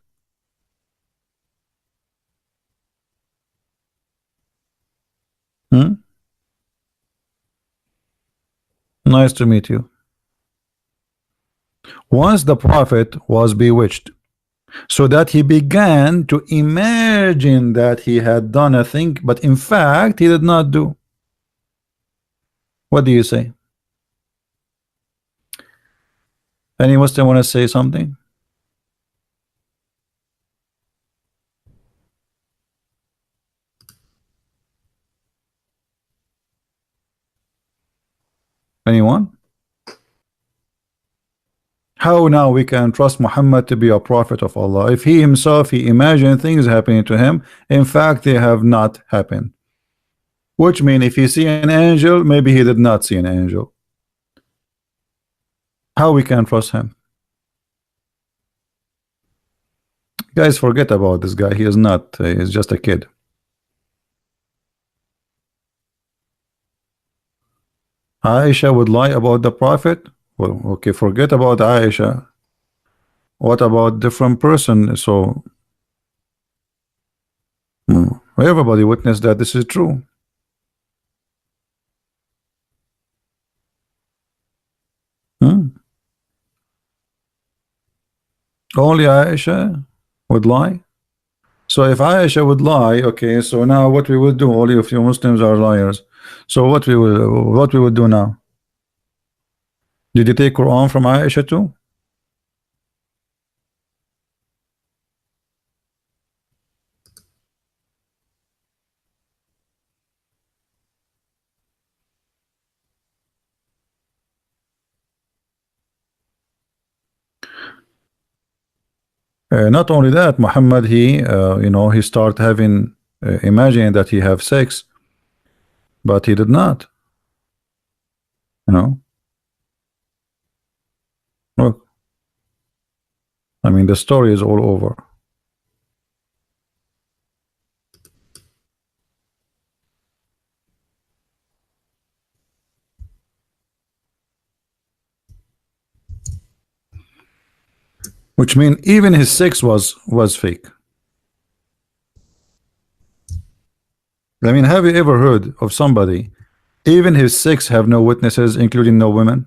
Nice to meet you. Once the Prophet was bewitched, so that he began to imagine that he had done a thing, but in fact he did not do. What do you say? Any Muslim want to say something? Anyone? How now we can trust Muhammad to be a prophet of Allah if he himself, he imagined things happening to him, in fact they have not happened? Which means if he see an angel, maybe he did not see an angel. How we can trust him? Guys, forget about this guy. He is not, he's just a kid. Aisha would lie about the Prophet? Well, okay, forget about Aisha. What about different person? So everybody witnessed that this is true. Only Aisha would lie. So if Aisha would lie, okay, so now what we would do, all of you Muslims are liars. So what we would do now? Did you take Quran from Aisha too? Not only that, Muhammad, he he started having imagining that he have sex, but he did not. Look, I mean, the story is all over. Which means even his sex was fake. I mean, have you ever heard of somebody, even his sex have no witnesses, including no women?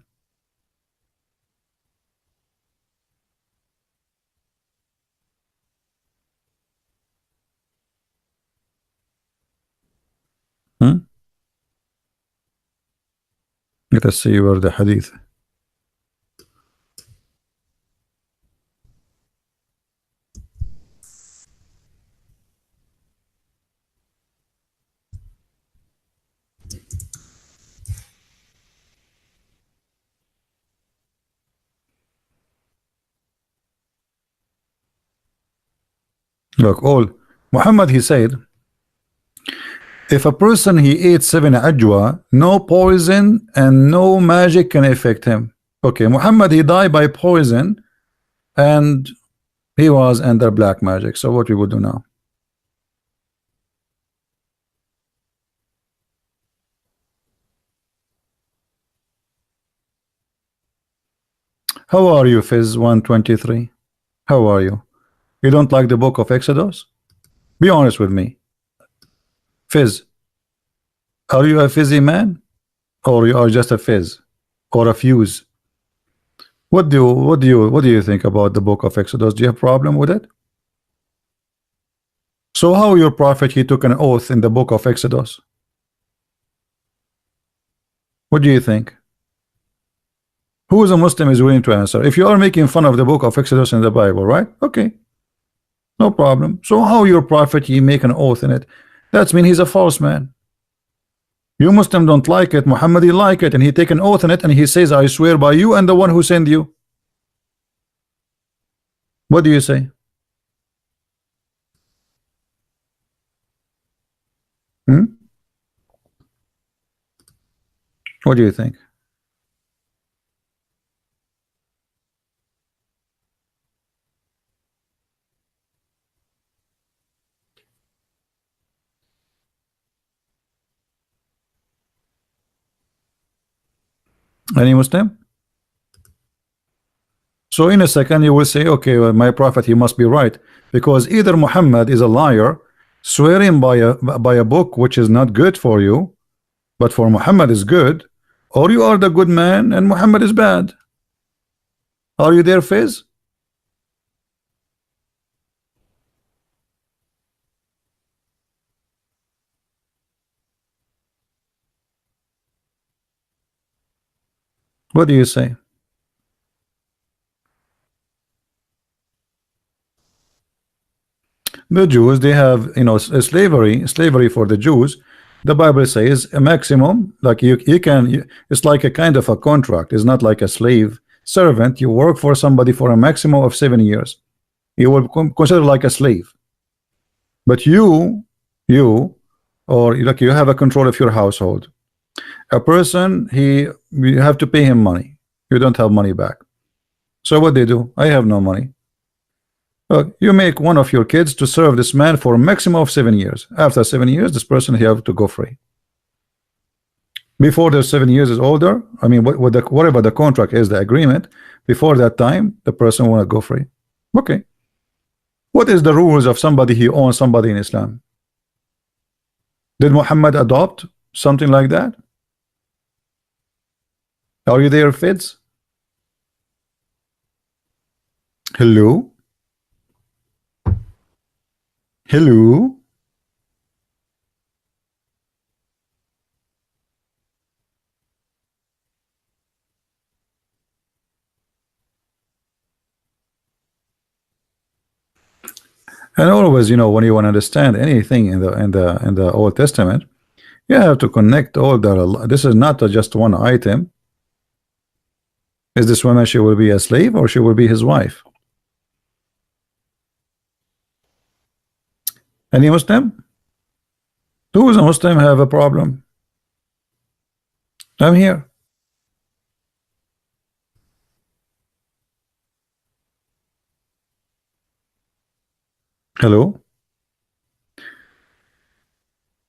Let us see where the hadith. Look, Muhammad, he said, if a person he ate 7 ajwa, no poison and no magic can affect him. Okay, Muhammad, he died by poison and he was under black magic. So what we would do now? How are you, Fizz 123? How are you? You don't like the book of Exodus? Be honest with me. Fizz, are you a fizzy man? Or you are just a fizz? Or a fuse? What do you think about the book of Exodus? Do you have a problem with it? So how your prophet, he took an oath in the book of Exodus? What do you think? Who is a Muslim is willing to answer? If you are making fun of the book of Exodus in the Bible, right? Okay, no problem. So how your prophet, he make an oath in it? That's mean he's a false man. You Muslim don't like it, Muhammad he like it, and he take an oath in it, and he says, I swear by you and the one who sent you. What do you say? Hmm? What do you think? Any Muslim? So in a second you will say, okay, well, my prophet, he must be right, because either Muhammad is a liar swearing by a book which is not good for you, but for Muhammad is good, or you are the good man and Muhammad is bad. Are you there, Fizz? What do you say? The Jews, they have, you know, slavery for the Jews. The Bible says a maximum, like you can, it's like a kind of a contract. It's not like a slave servant. You work for somebody for a maximum of 7 years. You will consider like a slave. But you, or like you have a control of your household. A person, you have to pay him money. You don't have money back. So what they do? I have no money. Look, you make one of your kids to serve this man for a maximum of 7 years. After 7 years, this person he have to go free. Before the 7 years is older, I mean, whatever the contract is, the agreement, before that time, the person want to go free. Okay. What is the rules of somebody who owns somebody in Islam? Did Muhammad adopt something like that? Are you there, Fitz? Hello? Hello? And always, you know, when you want to understand anything in the Old Testament, you have to connect all the. This is not just one item. Is this woman, she will be a slave or she will be his wife? Any Muslim? Who is a Muslim have a problem? I'm here. Hello.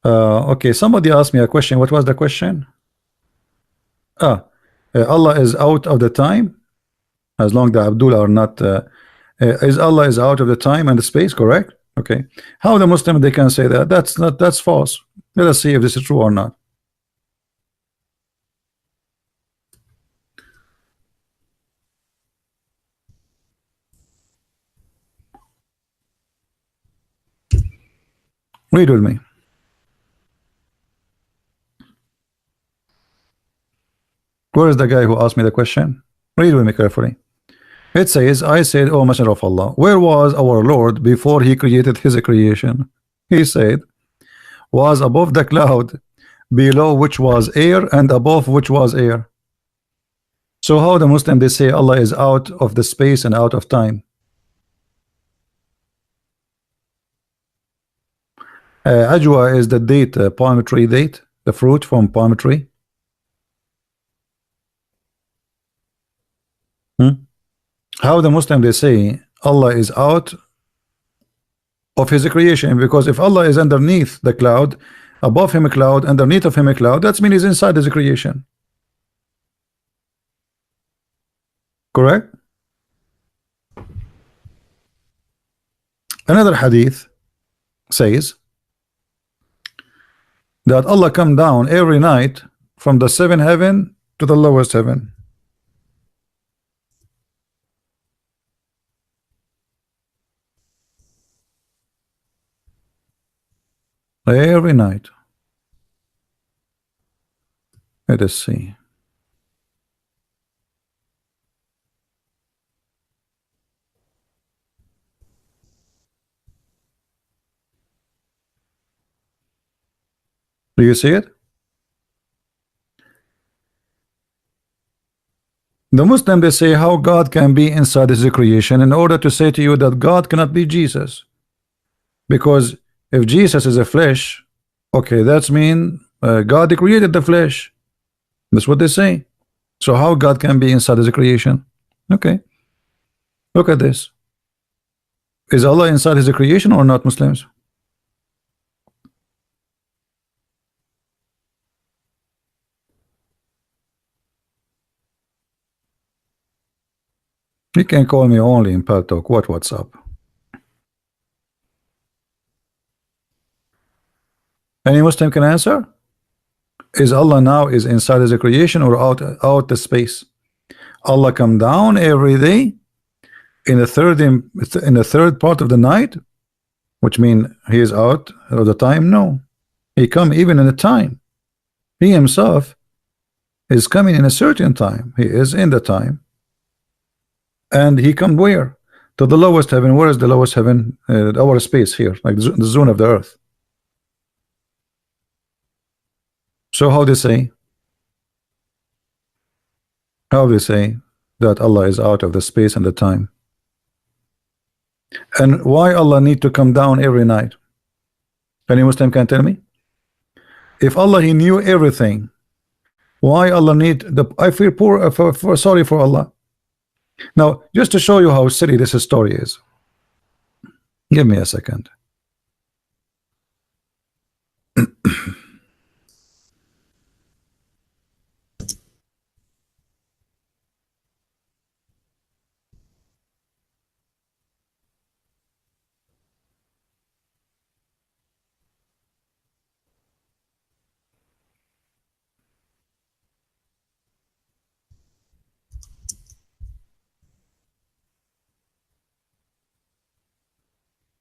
Okay, somebody asked me a question. What was the question? Allah is out of the time, as long the Abdullah are not. Is Allah is out of the time and the space? Correct. Okay. How the Muslim they can say that? That's not. That's false. Let us see if this is true or not. Read with me. Where is the guy who asked me the question? Read with me carefully. It says, I said, O Messenger of Allah, where was our Lord before he created his creation? He said, was above the cloud, below which was air, and above which was air. So how the Muslim they say Allah is out of the space and out of time? Ajwa is the date, palm tree date, the fruit from palm tree. How the Muslim they say Allah is out of his creation, because if Allah is underneath the cloud, above him a cloud, underneath of him a cloud, that means he's inside his creation. Correct? Another hadith says that Allah come down every night from the seventh heaven to the lowest heaven. Every night. Let us see. Do you see it? The Muslim, they say how God can be inside his creation in order to say to you that God cannot be Jesus. Because if Jesus is a flesh, okay, that's mean God created the flesh. That's what they say. So how God can be inside his creation? Okay, look at this. Is Allah inside his creation or not, Muslims? You can call me only in Paltalk. What's up? Any Muslim can answer? Is Allah now is inside his creation or out the space? Allah come down every day in the third part of the night, which mean he is out of the time? No, he come even in the time. He himself is coming in a certain time. He is in the time, and he come where? To the lowest heaven. Where is the lowest heaven? Our space here, like the zone of the earth. So how they say? How they say that Allah is out of the space and the time? And why Allah need to come down every night? Any Muslim can tell me? If Allah he knew everything, why Allah need the? I feel poor sorry for Allah. Now, just to show you how silly this story is, give me a second.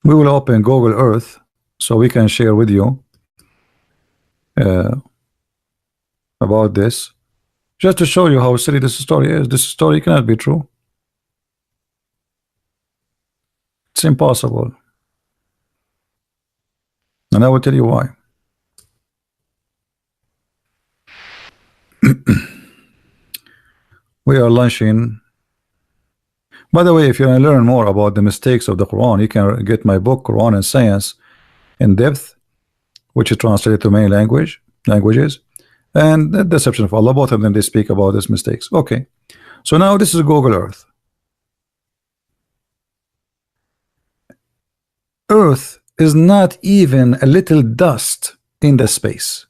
We will open Google Earth so we can share with you about this, just to show you how silly this story is. This story cannot be true. It's impossible, and I will tell you why. We are launching. By the way, if you want to learn more about the mistakes of the Quran, you can get my book Quran and Science in Depth, which is translated to many languages, and the Deception of Allah. Both of them, they speak about these mistakes. Okay, so now this is Google Earth. Earth is not even a little dust in the space.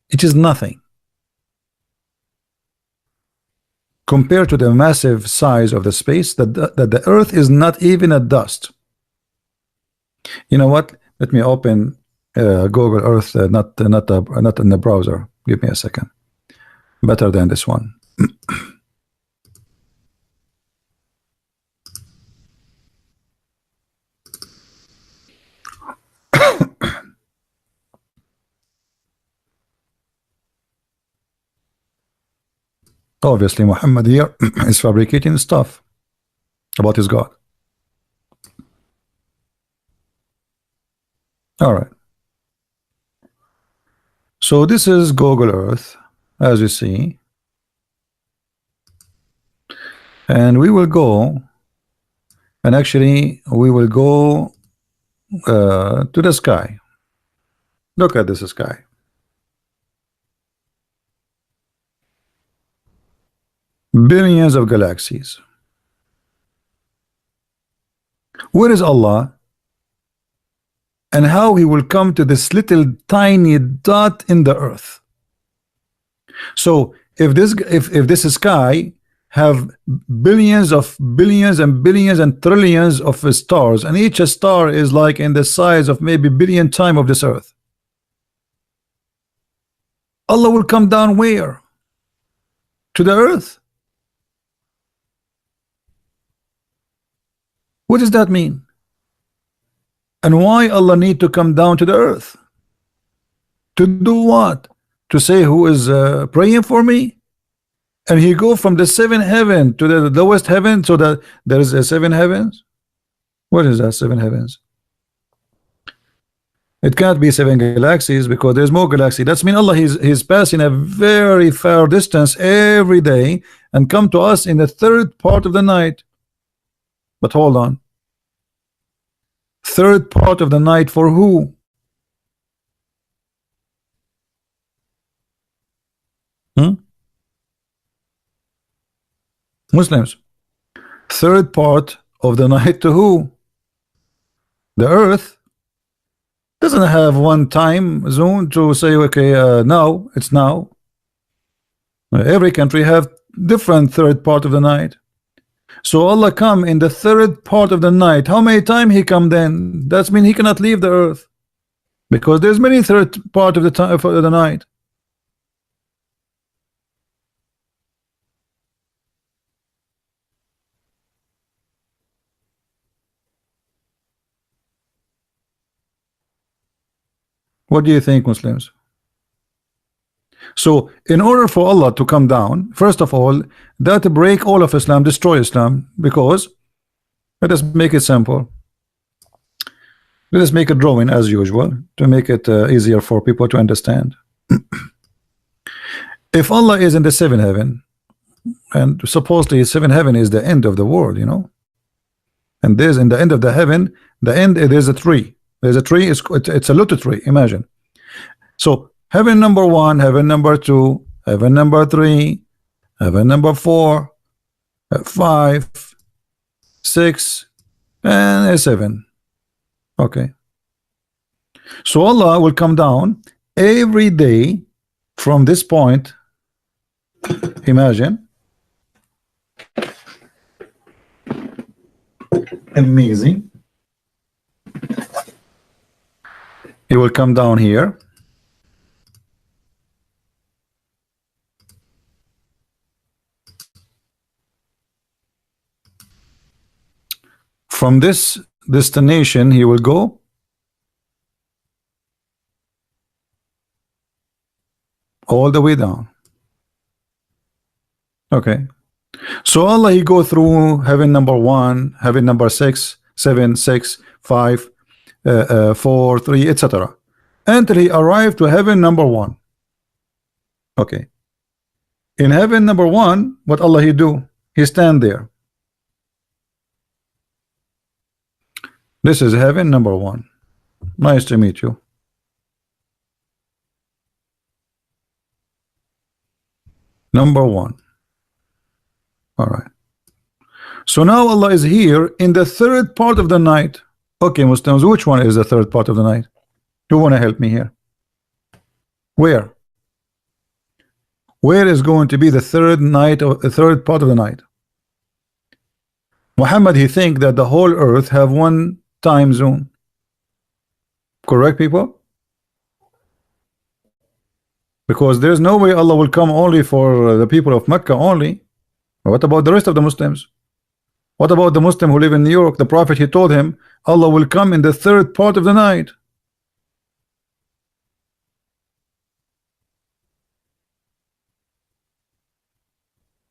It is nothing compared to the massive size of the space. That the Earth is not even a dust. You know what? Let me open Google Earth, not in the browser. Give me a second. Better than this one. Obviously, Muhammad here is fabricating stuff about his God. All right. So this is Google Earth, as you see, and we will go, and actually we will go to the sky. Look at this sky. Billions of galaxies. Where is Allah? And how he will come to this little tiny dot in the earth? So if this sky have billions and billions and trillions of stars, and each star is like in the size of maybe billion times of this earth, Allah will come down where? To the earth. What does that mean? And why Allah need to come down to the earth? To do what? to say who is praying for me, and he go from the seventh heaven to the lowest heaven, so that there is a seven heavens. What is that seven heavens? It can't be seven galaxies because there's more galaxy. That's mean Allah he's passing a very far distance every day and come to us in the third part of the night. But hold on, third part of the night for who? Muslims. Third part of the night to who? The earth doesn't have one time zone to say okay, now it's now. Every country have different third part of the night. So Allah come in the third part of the night. How many times he come then? That's mean he cannot leave the earth, because there's many third part of the time for the night. What do you think, Muslims? So in order for Allah to come down, first of all, that break all of Islam, destroy Islam, because let us make it simple. Let us make a drawing as usual to make it easier for people to understand. If Allah is in the seventh heaven, and supposedly seventh heaven is the end of the world, you know, and there's in the end of the heaven, the end, there's a tree. There's a tree, it's a lotus tree, imagine. So heaven number one, heaven number two, heaven number three, heaven number 4, 5, 6, and 7. Okay. So Allah will come down every day from this point. Imagine. Amazing. He will come down here. From this destination, he will go all the way down. Okay. So Allah, he go through heaven number 1, heaven number 6, 7, 6, 5, 4, 3, etc. until he arrived to heaven number 1. Okay. In heaven number 1, what Allah he do? He stand there. This is heaven number 1. Nice to meet you. Number 1. All right. So now Allah is here in the third part of the night. Okay, Muslims, which one is the third part of the night? Who want to help me here? Where? Where is going to be the third night or the third part of the night? Muhammad, he think that the whole earth have one time zone. Correct, people? Because there's no way Allah will come only for the people of Mecca only. What about the rest of the Muslims? What about the Muslim who live in New York? The Prophet, he told him Allah will come in the third part of the night.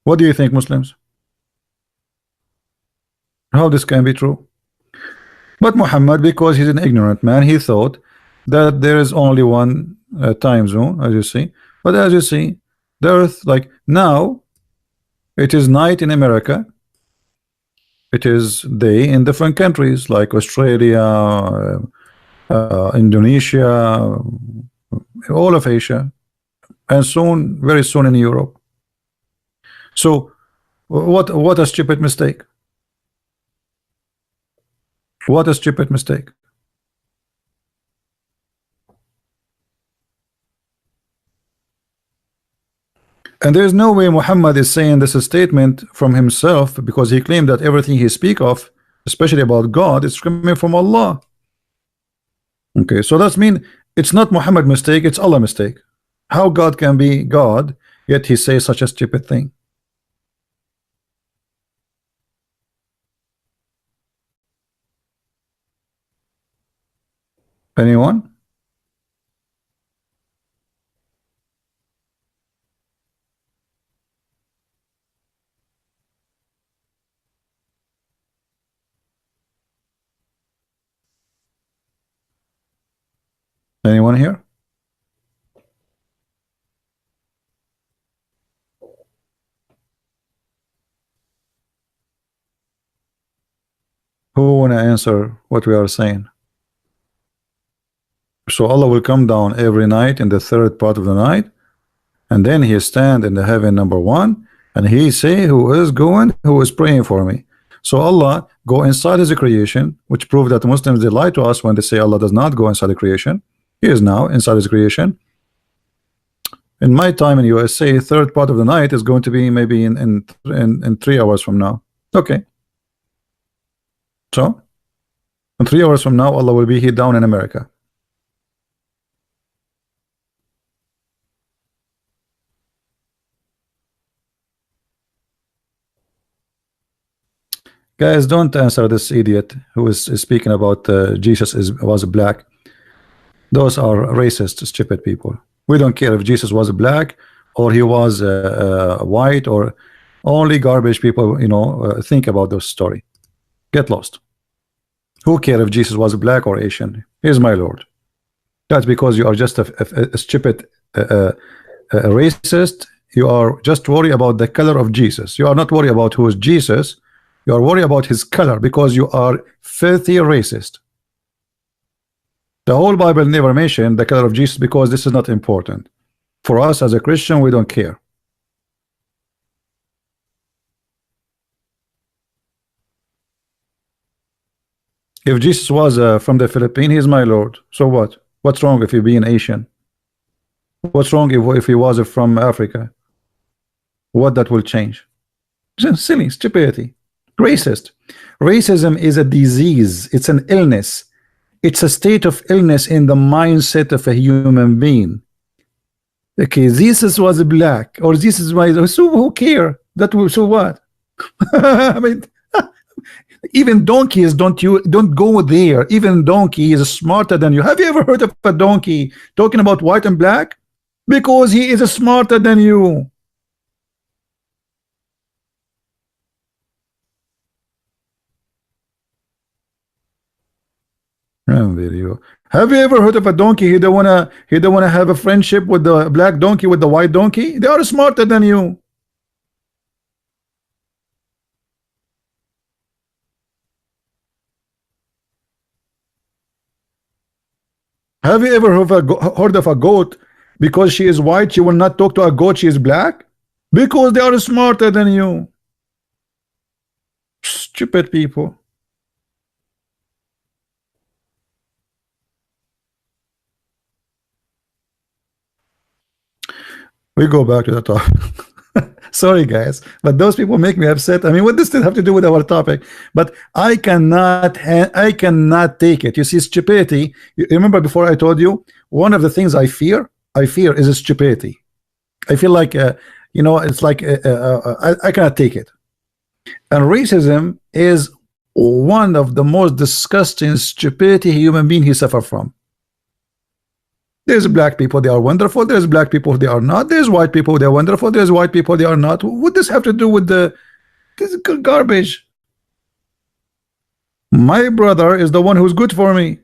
What do you think, Muslims? How this can be true? But Muhammad, because he's an ignorant man, he thought that there is only one time zone, as you see. But as you see, the earth, like now, it is night in America. It is day in different countries like Australia, Indonesia, all of Asia, and soon, very soon in Europe. So, what a stupid mistake! What a stupid mistake! And there is no way Muhammad is saying this statement from himself, because he claimed that everything he speak of, especially about God, is coming from Allah. Okay, so that's mean it's not Muhammad mistake, it's Allah mistake. How God can be God, yet he says such a stupid thing? Anyone? Anyone here? Who wanna answer what we are saying? So Allah will come down every night in the third part of the night, and then he stand in the heaven number one, and he say, who is going, who is praying for me. So Allah go inside his creation, which prove that the Muslims, they lie to us when they say Allah does not go inside the creation. He is now inside his creation. In my time in USA, third part of the night is going to be maybe in 3 hours from now. Okay. So in 3 hours from now, Allah will be here down in America. Guys, don't answer this idiot who is speaking about Jesus was black. Those are racist, stupid people. We don't care if Jesus was black or he was white, or only garbage people, you know, think about this story. Get lost. Who care if Jesus was black or Asian? Here's my Lord. That's because you are just a stupid racist. You are just worried about the color of Jesus. You are not worried about who is Jesus. You are worried about his color because you are filthy racist. The whole Bible never mentioned the color of Jesus because this is not important. For us as a Christian, we don't care. If Jesus was from the Philippines, he's my Lord. So what? What's wrong if he be an Asian? What's wrong if he was from Africa? What that will change? It's silly stupidity. Racist. Racism is a disease. It's an illness. It's a state of illness in the mindset of a human being. Okay, Jesus was black, or this is why. So who care? That will, so what? I mean, even donkeys don't go there. Even donkey is smarter than you. Have you ever heard of a donkey talking about white and black? Because he is smarter than you. Video. Have you ever heard of a donkey? He don't wanna have a friendship with the black donkey, with the white donkey. They are smarter than you. Have you ever heard of a goat? Because she is white, she will not talk to a goat, she is black? Because they are smarter than you. Stupid people. We go back to the topic. Sorry guys, but those people make me upset. I mean, what does this have to do with our topic? But I cannot take it. You see, stupidity. You remember before I told you, one of the things I fear is stupidity. I feel like you know, it's like I cannot take it. And racism is one of the most disgusting stupidity human being he suffer from. There's black people, they are wonderful. There's black people, they are not. There's white people, they're wonderful. There's white people, they are not. What does this have to do with this garbage? My brother is the one who's good for me,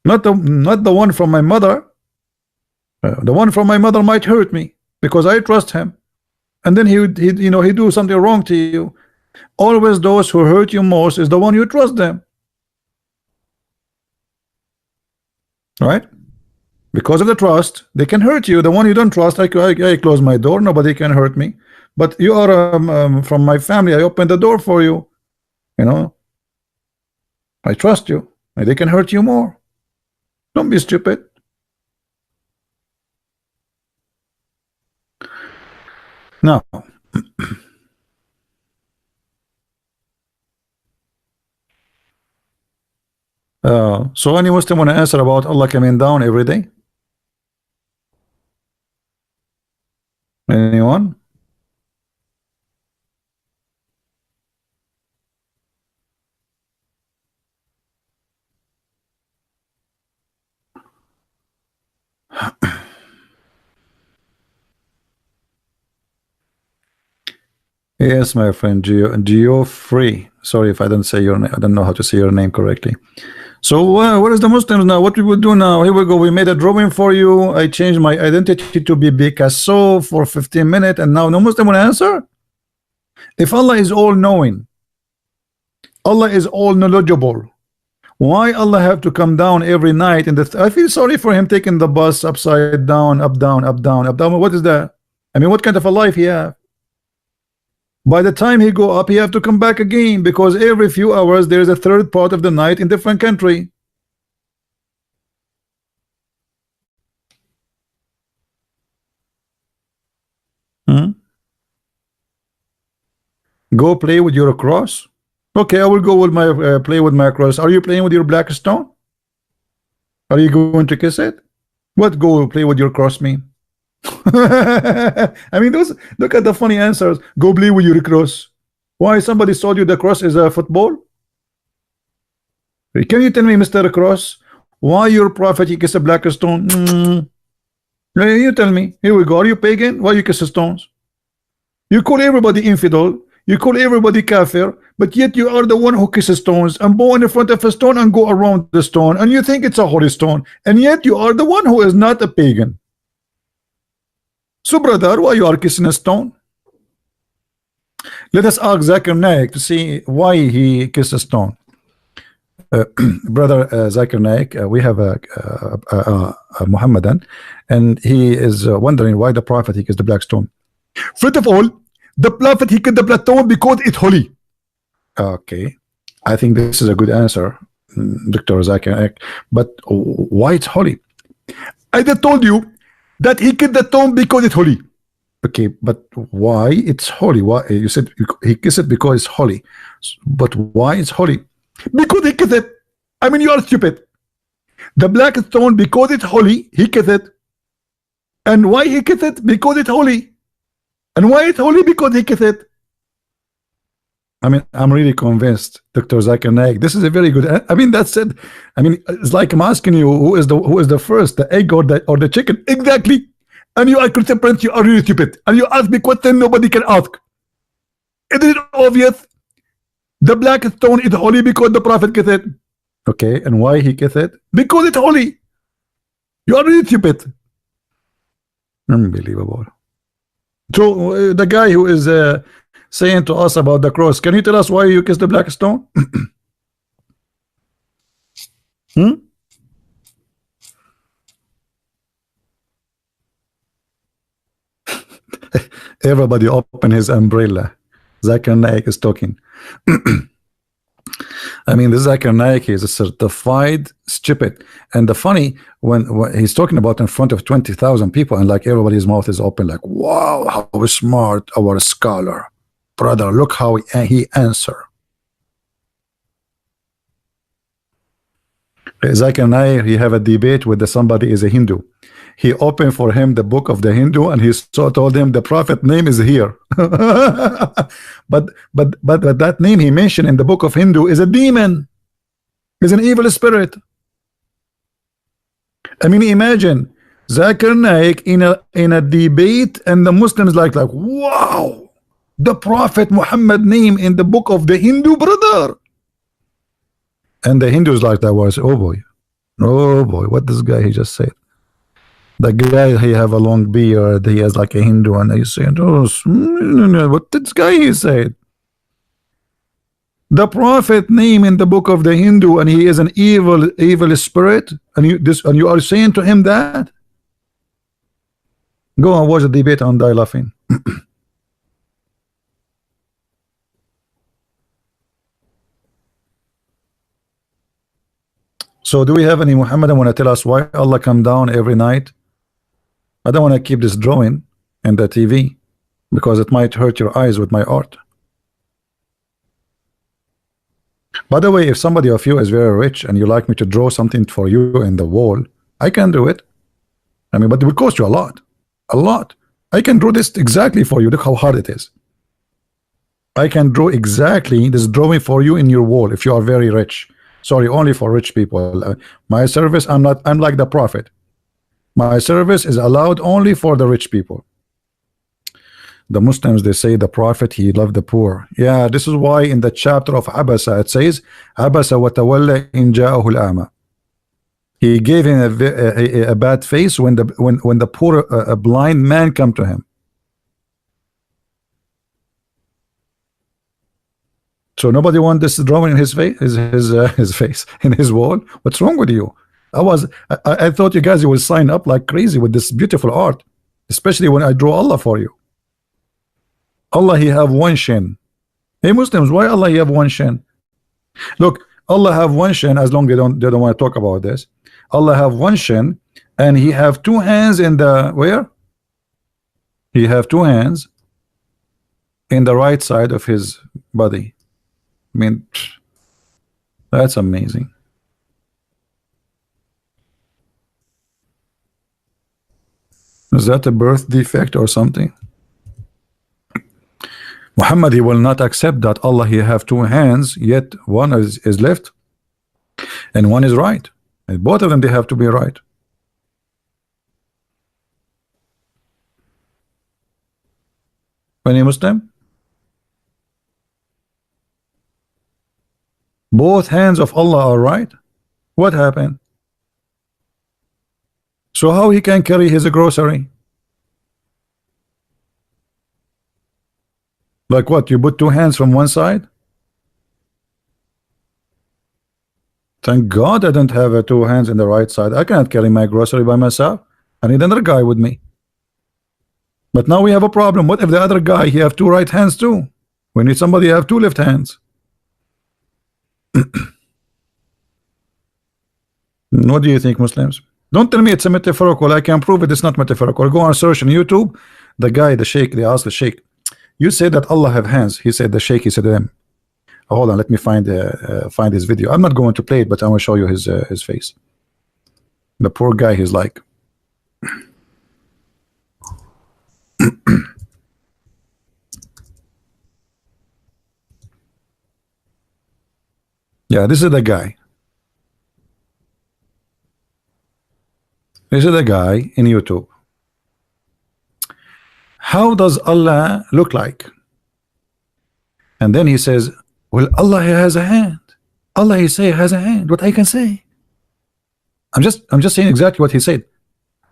not the one from my mother. The one from my mother might hurt me because I trust him, and then he you know, he do something wrong to you. Always those who hurt you most is the one you trust them, right? Because of the trust, they can hurt you. The one you don't trust, I close my door, nobody can hurt me. But you are from my family, I open the door for you. You know, I trust you, and they can hurt you more. Don't be stupid. Now, so any Muslim want to answer about Allah coming down every day? Anyone? Yes, my friend Geo Free. Sorry if I don't say your name. I don't know how to say your name correctly. So what is the Muslims now? What we will do now? Here we go. We made a drawing for you. I changed my identity to be Picasso for 15 minutes, and now no Muslim will answer. If Allah is all knowing, Allah is all knowledgeable, why Allah have to come down every night? And I feel sorry for him taking the bus upside down, up down, up down, up down. What is that? I mean, what kind of a life he have? By the time he go up, he have to come back again, because every few hours there is a third part of the night in different country. Go play with your cross. Okay, I will go with my play with my cross. Are you playing with your black stone? Are you going to kiss it? What go play with your cross mean? I mean, those, look at the funny answers. Go play with your cross. Why somebody told you the cross is a football? Can you tell me, Mr. Cross, why your prophet he kiss a black stone? You tell me. Here we go. Are you pagan? Why you kiss stones? You call everybody infidel. You call everybody kafir, but yet you are the one who kisses stones and go in front of a stone and go around the stone, and you think it's a holy stone, and yet you are the one who is not a pagan. So brother, why you are kissing a stone? Let us ask Zakir Naik to see why he kissed a stone. Brother Zakir Naik, we have a Muhammadan, and he is wondering why the prophet he kissed the black stone. First of all, the prophet he kissed the black stone because it's holy. Okay, I think this is a good answer, Dr. Zakir Naik, but why it's holy? I just told you that he kissed the stone because it's holy. Okay, but why it's holy? Why you said he kissed it because it's holy, but why it's holy? Because he kissed it. I mean, you are stupid. The black stone, because it's holy, he kissed it. And why he kissed it? Because it's holy. And why it's holy? Because he kissed it. I mean, I'm really convinced, Dr. Zakir Naik. This is a very good. I mean, that's it. I mean, it's like I'm asking you, who is the first, the egg or the chicken? Exactly. And you are Christian Prince, you are really stupid. And you ask me question nobody can ask. Isn't it obvious? The black stone is holy because the prophet kissed it. Okay, and why he kissed it? Because it's holy. You are really stupid. Unbelievable. So the guy who is saying to us about the cross, can you tell us why you kissed the black stone? Everybody open his umbrella. Zakir Naik is talking. I mean, this Zakir Naik is a certified stupid. And the funny, when he's talking about in front of 20,000 people, and like everybody's mouth is open, like, wow, how smart our scholar. Brother, look how he answer. Zakir Naik, he have a debate with somebody is a Hindu. He opened for him the book of the Hindu, and he told him the prophet name is here. but that name he mentioned in the book of Hindu is a demon, is an evil spirit. I mean, imagine Zakir Naik in a debate, and the Muslims like wow, the prophet Muhammad name in the book of the Hindu, brother. And the Hindus like that was, oh boy, what this guy he just said. The guy, he have a long beard, he has like a Hindu, and he's saying, oh, what this guy he said? The prophet name in the book of the Hindu, and he is an evil spirit, and you are saying to him that? Go and watch the debate and die laughing. So do we have any Muhammad want to tell us why Allah come down every night? I don't want to keep this drawing in the TV because it might hurt your eyes with my art. By the way, if somebody of you is very rich and you like me to draw something for you in the wall, I can do it. I mean, but it will cost you a lot. I can draw this exactly for you. Look how hard it is. I can draw exactly this drawing for you in your wall if you are very rich. Sorry, only for rich people. My service, I'm like the prophet. My service is allowed only for the rich people. The Muslims, they say the Prophet, he loved the poor. Yeah, this is why in the chapter of Abasa it says, Abasa wa tawalla in ja'ahu al-a'ma. He gave him a bad face when the poor a blind man come to him. So nobody want this drawing in his face, his face in his wall. What's wrong with you? I thought you guys, you will sign up like crazy with this beautiful art, especially when I draw Allah for you. Allah, he have one shin. Hey Muslims, why Allah he have one shin? Look, Allah have one shin, as long as they don't want to talk about this. Allah have one shin, and he have two hands in the where? He have two hands in the right side of his body. I mean, that's amazing. Is that a birth defect or something? Muhammad, he will not accept that Allah he have two hands, yet one is left and one is right, and both of them, they have to be right. Any Muslim? Both hands of Allah are right. What happened? So how he can carry his grocery? Like what? You put two hands from one side? Thank God I don't have two hands in the right side. I cannot carry my grocery by myself. I need another guy with me. But now we have a problem. What if the other guy, he have two right hands too? We need somebody who have two left hands. What do you think, Muslims? Don't tell me it's a metaphorical. I can prove it. It's not metaphorical. Go on search on YouTube. The guy, the sheikh, they asked the sheikh, you said that Allah have hands. He said, the sheikh, he said to them, hold on, let me find his video. I'm not going to play it, but I will show you his face. The poor guy, he's like, yeah, this is the guy. This is the guy in YouTube. How does Allah look like? And then he says, well, Allah has a hand. Allah, he say, has a hand. What I can say? I'm just saying exactly what he said.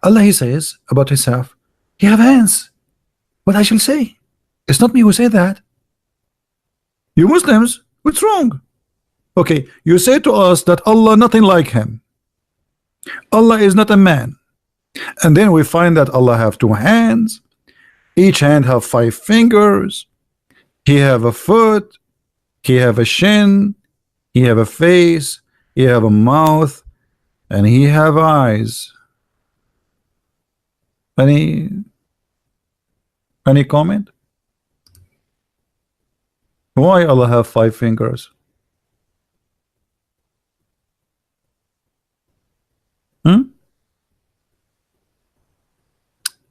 Allah, he says about himself, he have hands. What I shall say? It's not me who said that. You Muslims, what's wrong? Okay, you say to us that Allah nothing like him. Allah is not a man. And then we find that Allah have two hands. Each hand have 5 fingers. He have a foot. He have a shin. He have a face. He have a mouth. And he have eyes. Any comment? Why Allah have 5 fingers?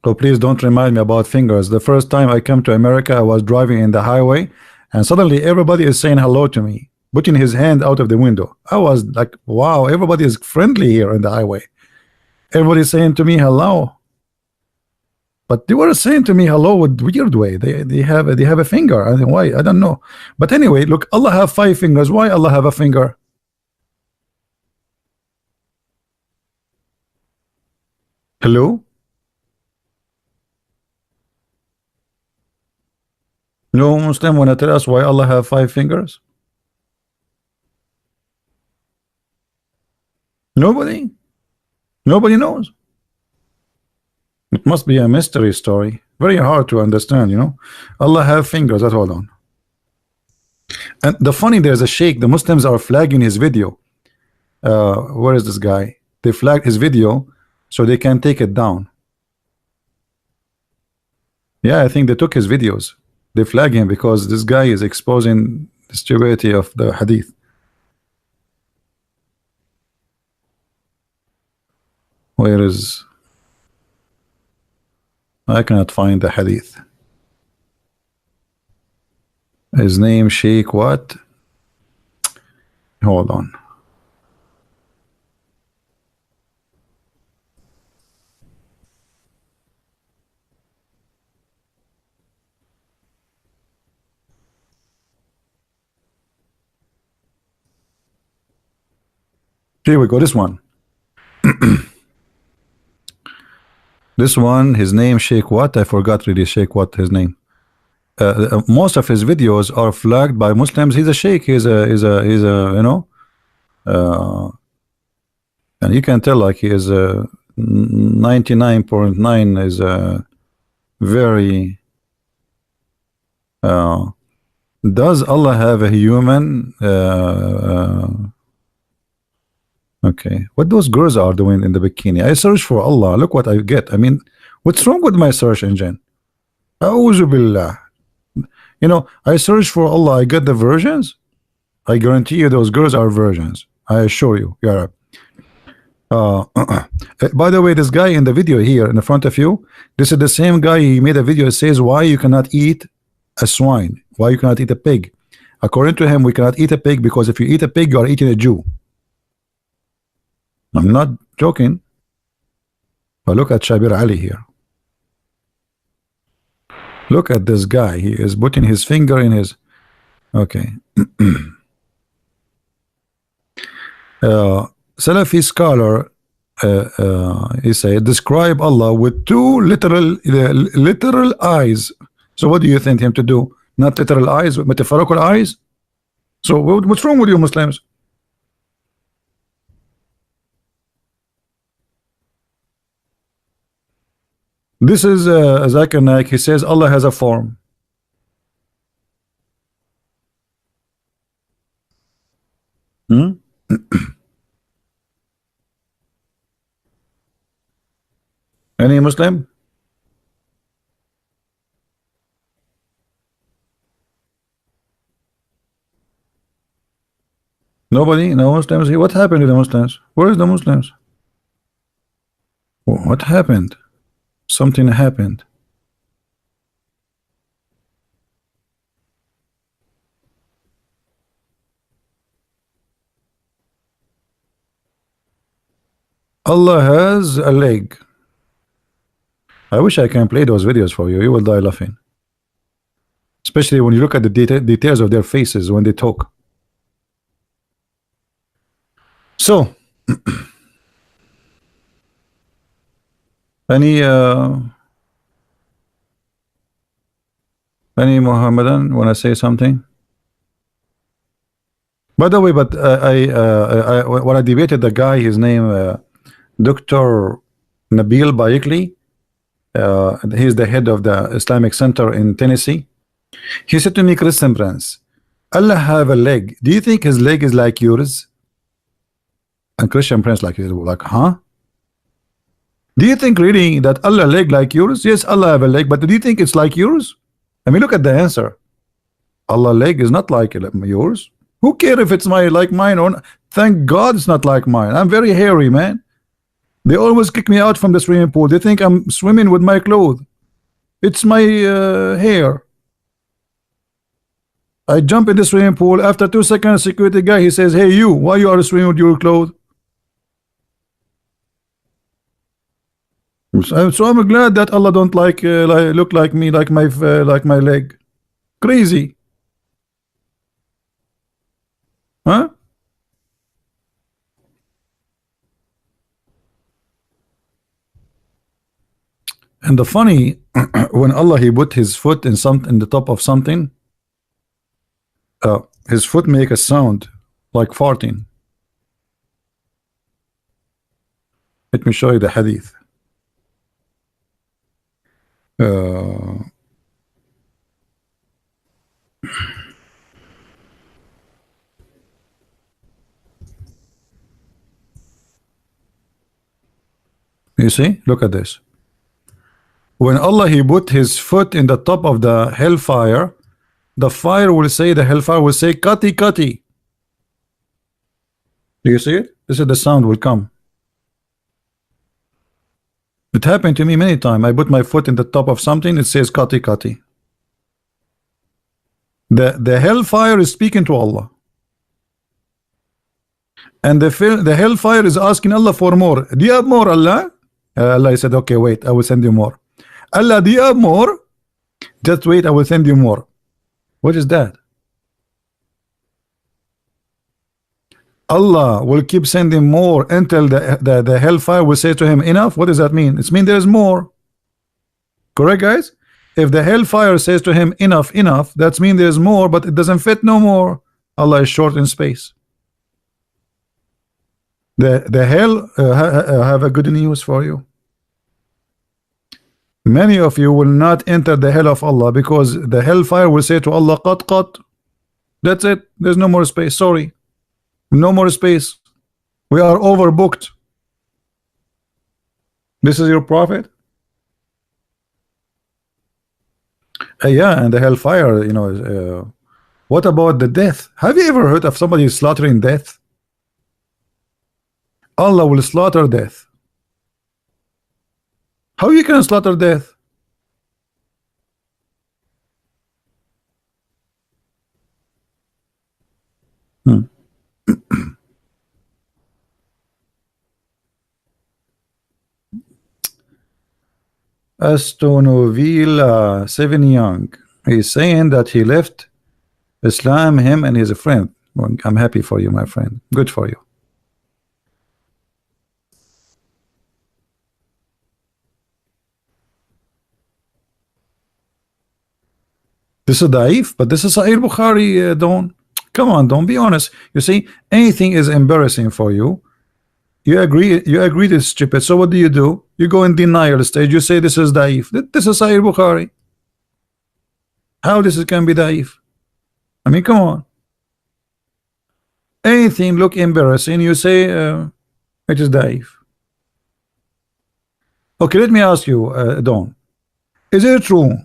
So please don't remind me about fingers. The first time I came to America, I was driving in the highway, and suddenly everybody is saying hello to me, putting his hand out of the window. I was like, wow, everybody is friendly here in the highway. Everybody is saying to me hello. But they were saying to me hello with weird way. They have a finger. I think why? I don't know. But anyway, look, Allah have 5 fingers. Why Allah have a finger? Hello? No Muslim wanna tell us why Allah have 5 fingers? Nobody? Nobody knows. It must be a mystery story. Very hard to understand, you know. Allah have fingers. That's hold on. And the funny, there's a sheikh. The Muslims are flagging his video. Where is this guy? They flagged his video so they can take it down. Yeah, I think they took his videos. They flag him because this guy is exposing the stupidity of the hadith. Where is? I cannot find the hadith. His name Sheikh what? Hold on. Here we go. This one. This one, his name Sheikh what? I forgot really Sheikh what his name. Most of his videos are flagged by Muslims. He's a sheikh. He's a you know, and you can tell like he is 99.9 is very. Does Allah have a human? Okay, what those girls are doing in the bikini? I search for Allah. Look what I get. I mean, what's wrong with my search engine? A'udhu billah. You know, I search for Allah, I get the versions. I guarantee you those girls are virgins. I assure you. Yeah. By the way, this guy in the video here in the front of you, this is the same guy. He made a video that says why you cannot eat a swine, why you cannot eat a pig. According to him, we cannot eat a pig because if you eat a pig, you are eating a Jew. I'm not joking. But look at Shabir Ali here. Look at this guy. He is putting his finger in his. Okay. Salafi scholar, he said, describe Allah with two literal eyes. So what do you think him to do? Not literal eyes, but metaphorical eyes? So what's wrong with you Muslims? This is Zakir Naik. He says Allah has a form. Any Muslim? Nobody? No Muslims? What happened to the Muslims? Where is the Muslims? What happened? Something happened. Allah has a leg. I wish I can play those videos for you. You will die laughing. Especially when you look at the details of their faces when they talk. So, any Muhammadan want to say something? By the way, but when I debated the guy, his name Dr. Nabil Baikli, he's the head of the Islamic Center in Tennessee. He said to me, Christian Prince, Allah have a leg. Do you think his leg is like yours? And Christian Prince like huh? Do you think really that Allah leg like yours? Yes, Allah have a leg, but do you think it's like yours? I mean, look at the answer. Allah leg is not like yours. Who cares if it's like mine or not? Thank God it's not like mine. I'm very hairy, man. They always kick me out from the swimming pool. They think I'm swimming with my clothes. It's my hair. I jump in the swimming pool. After 2 seconds, security guy, he says, hey you, why you are swimming with your clothes? So I'm glad that Allah don't like look like me, like my leg. Crazy, huh? And the funny, when Allah he put his foot in the top of something, his foot make a sound like farting. Let me show you the hadith. You see, look at this. When Allah he put his foot in the top of the hellfire, the fire will say, the hellfire will say, Kati Kati. Do you see it? This is the sound will come. It happened to me many times. I put my foot in the top of something, it says Kati Kati. The hellfire is speaking to Allah. And the hellfire is asking Allah for more. Do you have more, Allah? Allah said, okay, wait, I will send you more. Allah, do you have more? Just wait, I will send you more. What is that? Allah will keep sending more until the hellfire will say to him, enough. What does that mean? It means there is more. Correct, guys? If the hellfire says to him, enough, enough, that means there's more, but it doesn't fit no more. Allah is short in space. The hell have a good news for you. Many of you will not enter the hell of Allah because the hellfire will say to Allah, qat. That's it. There's no more space. Sorry. No more space. We are overbooked. This is your prophet? Yeah, and the hellfire, you know. What about the death? Have you ever heard of somebody slaughtering death? Allah will slaughter death. How you can slaughter death? Astonovilla 7 Young. He's saying that he left Islam, him and his friend. Well, I'm happy for you, my friend. Good for you. This is Daif, but this is Sahih Bukhari, Don. Come on, don't be honest. You see, anything is embarrassing for you. You agree this is stupid. So what do? You go in denial stage. You say this is Daif. This is Sahih Bukhari. How this can be Daif? I mean, come on. Anything look embarrassing, you say it is Daif. Okay, let me ask you, Don. Is it true?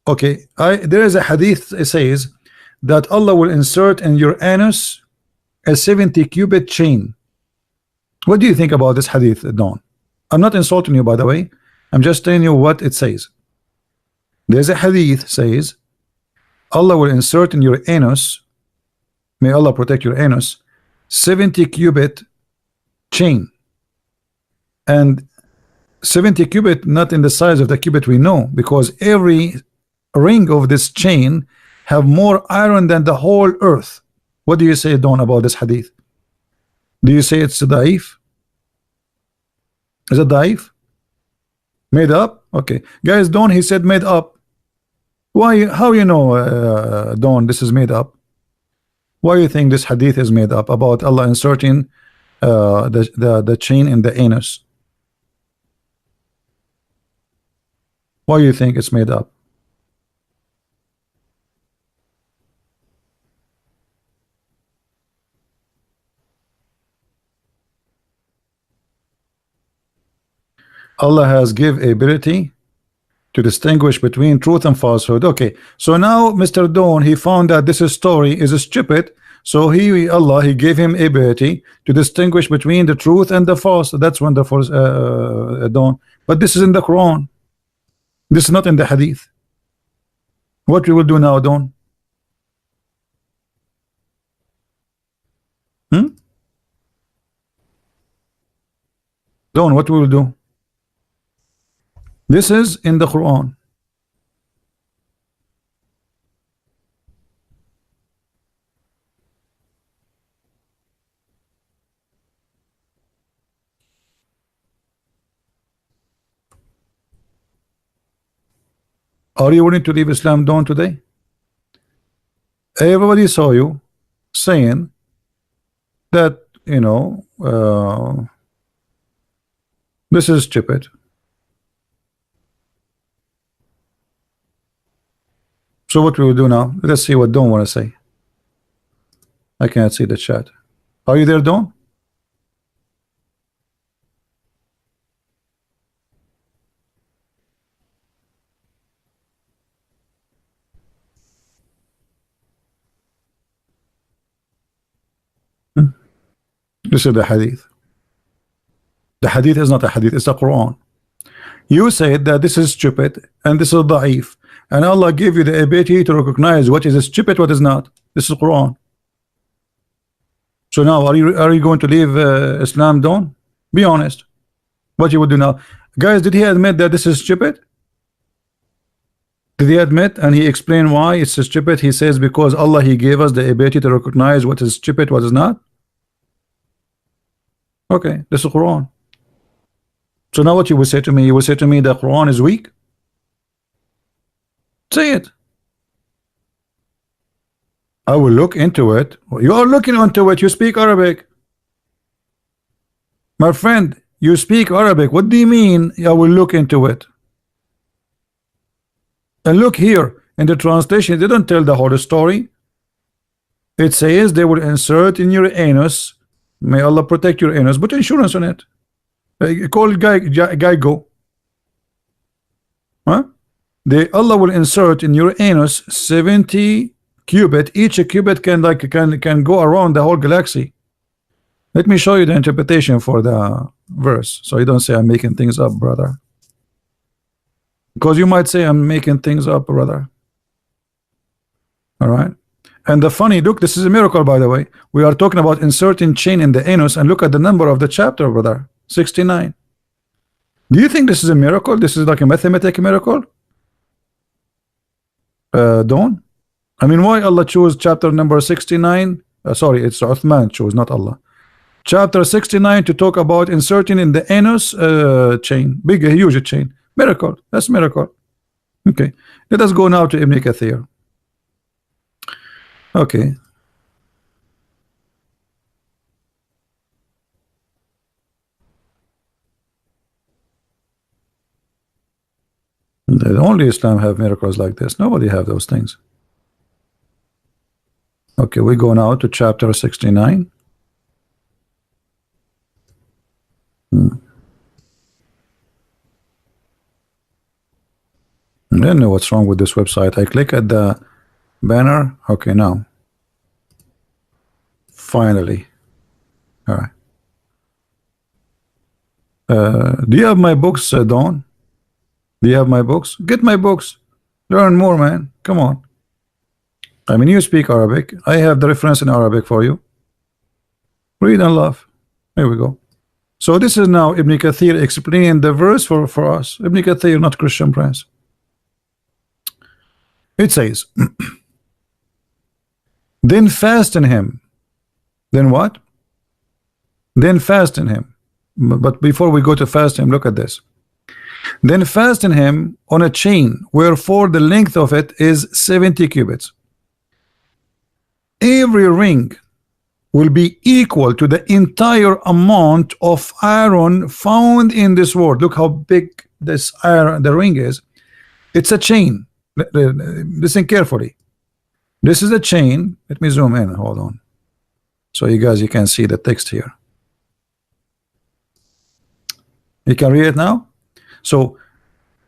Okay, there is a hadith. It says that Allah will insert in your anus a 70 cubit chain. What do you think about this hadith, Don? I'm not insulting you, by the way. I'm just telling you what it says. There's a hadith says Allah will insert in your anus, may Allah protect your anus, 70 cubit chain. And 70 cubit not in the size of the cubit we know, because every ring of this chain have more iron than the whole earth. What do you say, Don, about this hadith? Do you say it's daif? Is it daif? Made up? Okay, guys, Don, he said made up. Why? How you know, Don, this is made up? Why do you think this hadith is made up about Allah inserting the chain in the anus? Why do you think it's made up? Allah has give ability to distinguish between truth and falsehood. Okay, so now Mr. Don, he found that this story is stupid, so Allah gave him ability to distinguish between the truth and the false. That's wonderful, Don. But this is in the Quran. This is not in the hadith. What we will do now, Don? Don, what we will do? This is in the Quran. Are you willing to leave Islam, Don, today? Everybody saw you saying that, you know, this is stupid. So what we will do now? Let's see what Don want to say. I can't see the chat. Are you there, Don? This is the hadith. The hadith is not a hadith, it's the Quran. You said that this is stupid and this is da'if, and Allah gave you the ability to recognize what is stupid, what is not. This is Quran. So now are you going to leave Islam, Don? Be honest. What you would do now? Guys, did he admit that this is stupid? Did he admit and he explained why it's stupid? He says because Allah, he gave us the ability to recognize what is stupid, what is not. Okay, this is Quran. So now what you will say to me? You will say to me the Quran is weak? Say it. I will look into it. You are looking into it. You speak Arabic. My friend, you speak Arabic. What do you mean I will look into it? And look here in the translation, they don't tell the whole story. It says they will insert in your anus. May Allah protect your anus. Put insurance on it. Call Geico. Huh? Allah will insert in your anus 70 cubit. Each cubit can go around the whole galaxy. Let me show you the interpretation for the verse, so you don't say I'm making things up, brother. Because you might say I'm making things up, brother. All right. And the funny, look, this is a miracle, by the way. We are talking about inserting chain in the anus, and look at the number of the chapter, brother. 69. Do you think this is a miracle? This is like a mathematical miracle? Don't. I mean, why Allah chose chapter number 69? Sorry, it's Uthman chose, not Allah. Chapter 69 to talk about inserting in the anus chain, big, huge chain. Miracle. That's miracle. Okay. Let us go now to Ibn Kathir. Okay. Only Islam have miracles like this. Nobody have those things. Okay, we go now to chapter 69. I don't know what's wrong with this website. I click at the banner. Okay, now. Finally. All right. Do you have my books, Dawn? Do you have my books? Get my books. Learn more, man. Come on. I mean, you speak Arabic. I have the reference in Arabic for you. Read and laugh. Here we go. So this is now Ibn Kathir explaining the verse for us. Ibn Kathir, not Christian Prince. It says, then fasten him. Then what? Then fasten him. But before we go to fasten him, look at this. Then fasten him on a chain, wherefore the length of it is 70 cubits. Every ring will be equal to the entire amount of iron found in this world. Look how big this iron, the ring is. It's a chain. Listen carefully. This is a chain. Let me zoom in. Hold on. So you guys, you can see the text here. You can read it now. So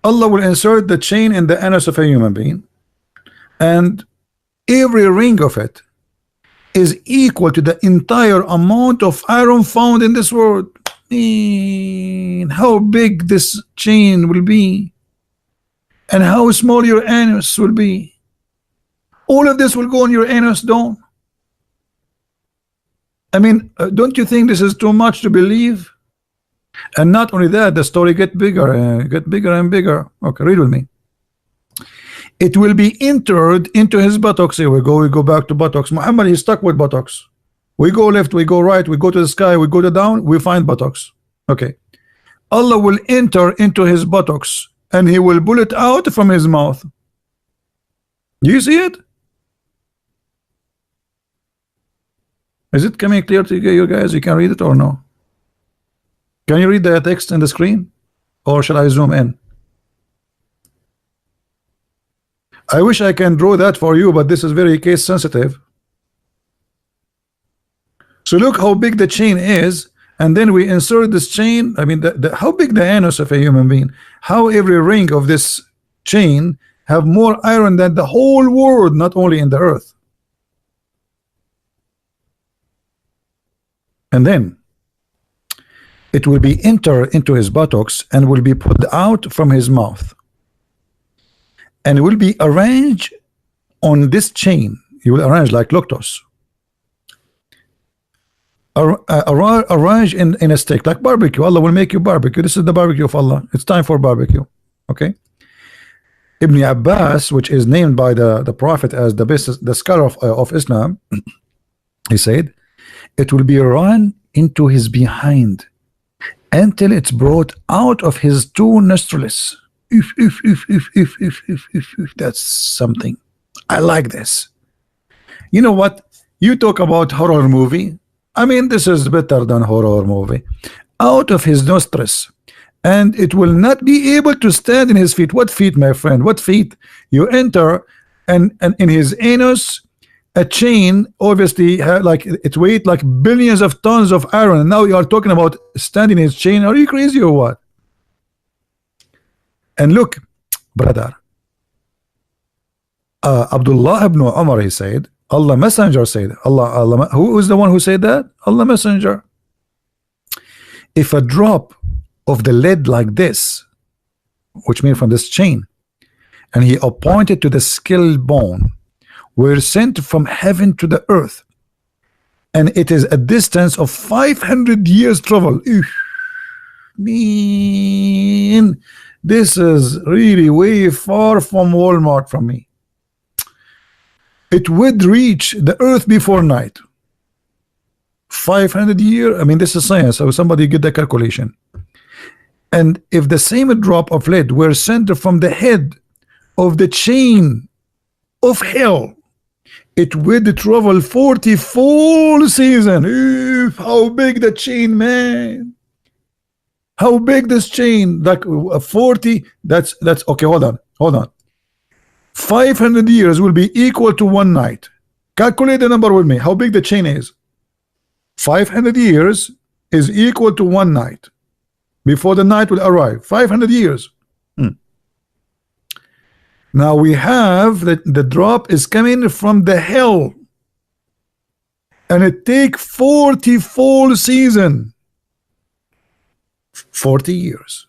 Allah will insert the chain in the anus of a human being, and every ring of it is equal to the entire amount of iron found in this world. Man, how big this chain will be, and how small your anus will be. All of this will go in your anus, don't? I mean, don't you think this is too much to believe? And not only that, the story get bigger and bigger. Okay, read with me. It will be entered into his buttocks. Here we go back to buttocks. Muhammad, he's stuck with buttocks. We go left, we go right, we go to the sky, we go to down, we find buttocks. Okay. Allah will enter into his buttocks, and he will pull it out from his mouth. Do you see it? Is it coming clear to you guys? You can read it or no? Can you read the text in the screen, or shall I zoom in? I wish I can draw that for you, but this is very case sensitive. So look how big the chain is, and then we insert this chain. I mean, how big the anus of a human being? How every ring of this chain have more iron than the whole world, not only in the earth. And then it will be entered into his buttocks and will be put out from his mouth, and will be arranged on this chain. You will arrange like lotus, arrange in a stick like barbecue. Allah will make you barbecue. This is the barbecue of Allah. It's time for barbecue. Okay. Ibn Abbas, which is named by the Prophet as the best, the scholar of Islam, he said, it will be run into his behind until it's brought out of his two nostrils. If that's something. I like this. You know what? You talk about horror movie. I mean, this is better than horror movie. Out of his nostrils, and it will not be able to stand in his feet. What feet, my friend? What feet? You enter, and in his anus, a chain, obviously, like it weight like billions of tons of iron. And now you are talking about standing in his chain. Are you crazy or what? And look, brother, Abdullah ibn Umar, he said, Allah Messenger said, who is the one who said that? Allah Messenger. If a drop of the lead like this, which means from this chain, and he appointed to the skull bone, were sent from heaven to the earth, and it is a distance of 500 years travel. Man, this is really way far from Walmart from me. It would reach the earth before night. 500 years. I mean, this is science. So somebody get the calculation. And if the same drop of lead were sent from the head of the chain of hell, it would travel 40 full season. How big the chain, man? How big this chain? Like 40. That's okay. Hold on. 500 years will be equal to one night. Calculate the number with me. How big the chain is? 500 years is equal to one night before the night will arrive. 500 years. Now we have that the drop is coming from the hell, and it take 40 full season. 40 years.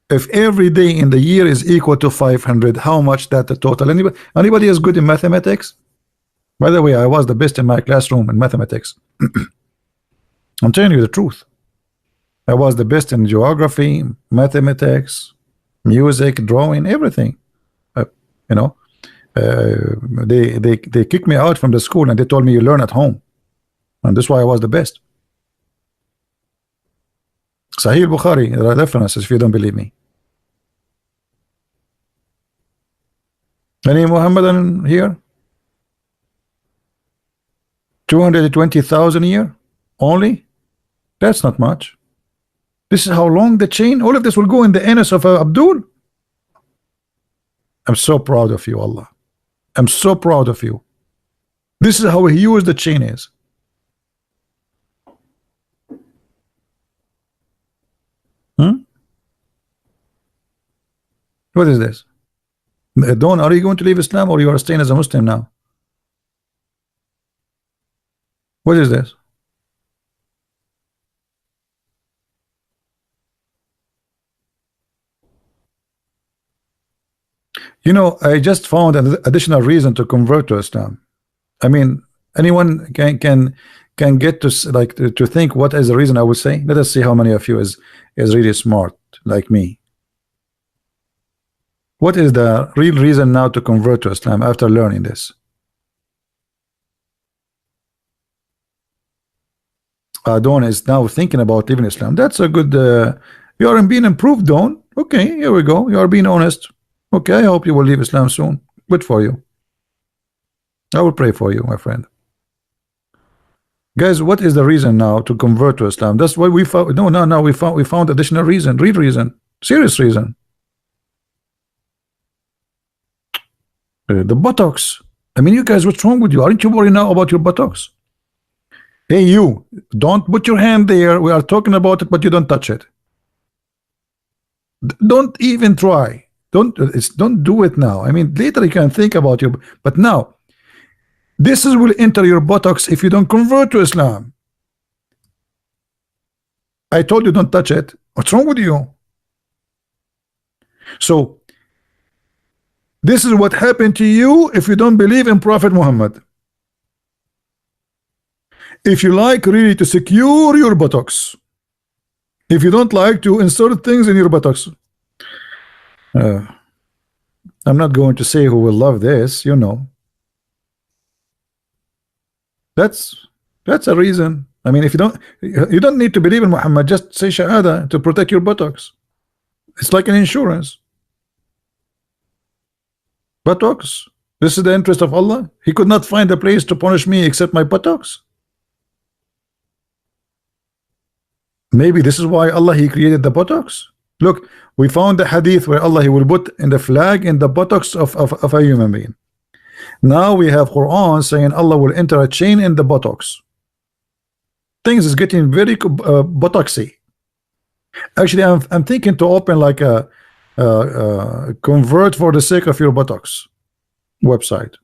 If every day in the year is equal to 500, how much that the total? Anybody is good in mathematics? By the way, I was the best in my classroom in mathematics. I'm telling you the truth. I was the best in geography, mathematics, music, drawing, everything. They kicked me out from the school and they told me you learn at home, and that's why I was the best. Sahih Bukhari, there are references if you don't believe me. Any Muhammadan here? 220,000 a year only? That's not much. This is how long the chain, all of this will go in the anus of Abdul. I'm so proud of you, Allah. I'm so proud of you. This is how huge the chain is. What is this? Dawn, are you going to leave Islam or you are staying as a Muslim now? What is this? You know, I just found an additional reason to convert to Islam. I mean, anyone can get to like to think what is the reason I would say. Let us see how many of you is really smart like me. What is the real reason now to convert to Islam after learning this? Dawn is now thinking about leaving Islam. That's a good. You are being improved, Dawn. Okay, here we go. You are being honest. Okay, I hope you will leave Islam soon. Good for you. I will pray for you, my friend. Guys, what is the reason now to convert to Islam? That's what we found. No, we found additional reason, real reason, serious reason. The buttocks. I mean, you guys, what's wrong with you? Aren't you worried now about your buttocks? Hey, you, don't put your hand there. We are talking about it, but you don't touch it. Don't even try. Don't do it now. I mean, later you can think about your, but now this will enter your buttocks if you don't convert to Islam. I told you don't touch it. What's wrong with you? So this is what happened to you if you don't believe in Prophet Muhammad. If you like really to secure your buttocks, if you don't like to insert things in your buttocks, I'm not going to say who will love this, you know. That's a reason. I mean, if you don't need to believe in Muhammad, just say Shahada to protect your buttocks. It's like an insurance. Buttocks. This is the interest of Allah. He could not find a place to punish me except my buttocks. Maybe this is why Allah He created the buttocks. Look, we found the hadith where Allah He will put in the flag in the buttocks of a human being. Now we have Quran saying Allah will enter a chain in the buttocks. Things is getting very buttocksy. Actually, I'm thinking to open like a convert for the sake of your buttocks website.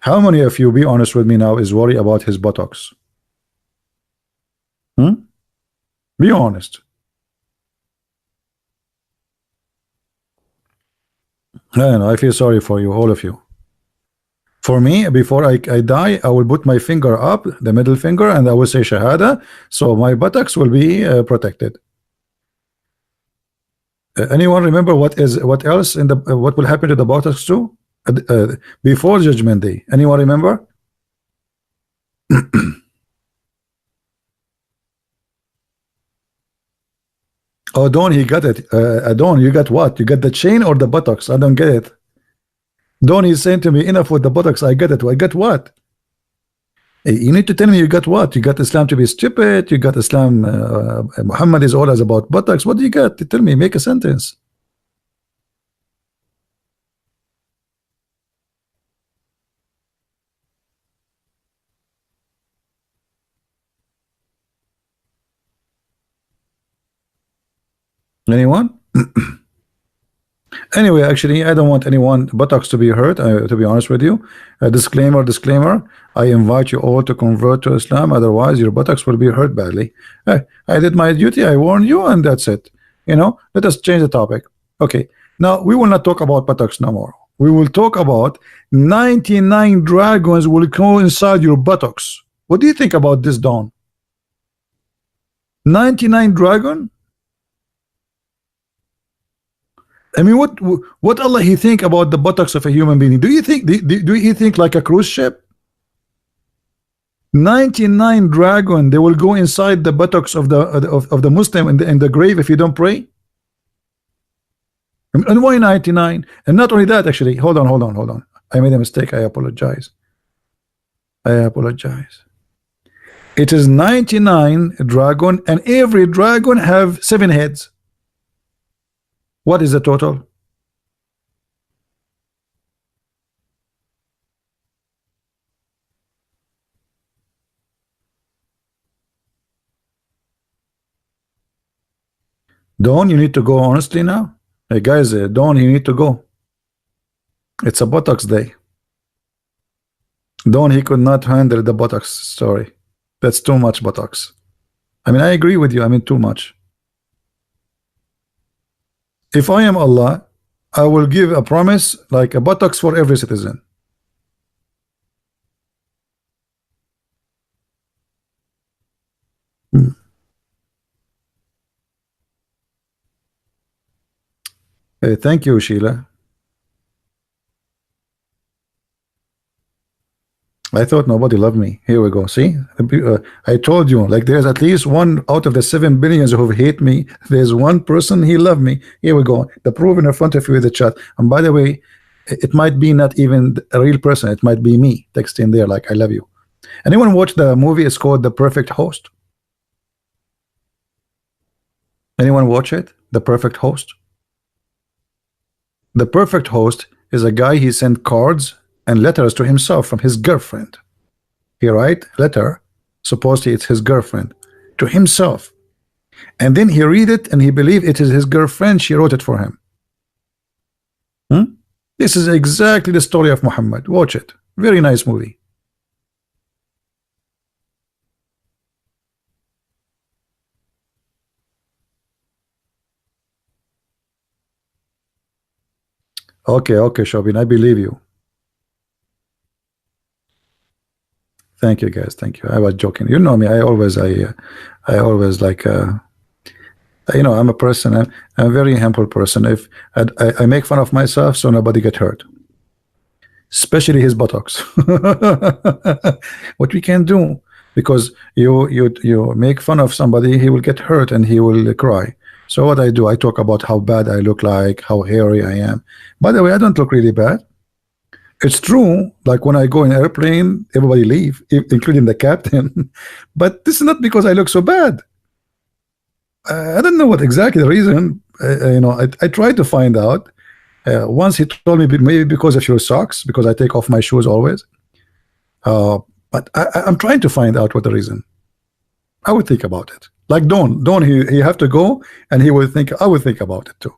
How many of you, be honest with me now, is worried about his buttocks? Be honest. I feel sorry for you, all of you. For me, before I die, I will put my finger up, the middle finger, and I will say Shahada, so my buttocks will be protected. Anyone remember what else in the what will happen to the buttocks too before Judgment Day? Anyone remember? Oh, Don, he got it. Don, you got what? You got the chain or the buttocks? I don't get it. Don is saying to me, enough with the buttocks. I get it. I get what? Hey, you need to tell me you got what? You got Islam to be stupid. You got Islam. Muhammad is always about buttocks. What do you got? Tell me. Make a sentence. Anyone? Anyway, actually, I don't want anyone buttocks to be hurt. To be honest with you, disclaimer. I invite you all to convert to Islam. Otherwise, your buttocks will be hurt badly. I did my duty. I warned you, and that's it. Let us change the topic. Okay. Now we will not talk about buttocks no more. We will talk about 99 dragons will go inside your buttocks. What do you think about this, Dawn? 99 dragon? I mean, what Allah He think about the buttocks of a human being? Do you think do He think like a cruise ship? 99 dragon, they will go inside the buttocks of the Muslim in the grave if you don't pray. And why 99? And not only that, actually, hold on. I made a mistake. I apologize. It is 99 dragon, and every dragon have 7 heads. What is the total? Dawn, you need to go honestly now. Hey guys, Dawn, you need to go. It's a buttocks day. Dawn, he could not handle the buttocks story. That's too much buttocks. I mean, I agree with you. I mean, too much. If I am Allah, I will give a promise like a buttocks for every citizen. Thank you, Sheila. I thought nobody loved me. Here we go. See, I told you, like there's at least one out of the 7 billions who hate me. There's one person he loved me. Here we go. The proof in front of you with the chat. And by the way, it might be not even a real person. It might be me texting there like I love you. Anyone watch the movie? It's called The Perfect Host. Anyone watch it? The Perfect Host. The Perfect Host is a guy, he sent cards and letters to himself from his girlfriend. He write letter, supposedly it's his girlfriend, to himself, and then he read it and he believed it is his girlfriend. She wrote it for him. This is exactly the story of Muhammad. Watch it. Very nice movie. Okay, Shobin, I believe you. Thank you, guys. Thank you. I was joking. You know me. I always like You know, I'm a person. I'm a very humble person. If I make fun of myself, so nobody get hurt, especially his buttocks. What we can do, because you make fun of somebody, he will get hurt and he will cry. So what I do, I talk about how bad I look like, how hairy I am. By the way, I don't look really bad. It's true, like when I go in airplane, everybody leave, including the captain. But this is not because I look so bad. I don't know what exactly the reason. You know, I tried to find out. Once he told me maybe because of your socks, because I take off my shoes always. But I'm trying to find out what the reason. I would think about it. Like Don, he have to go, and he will think. I will think about it too.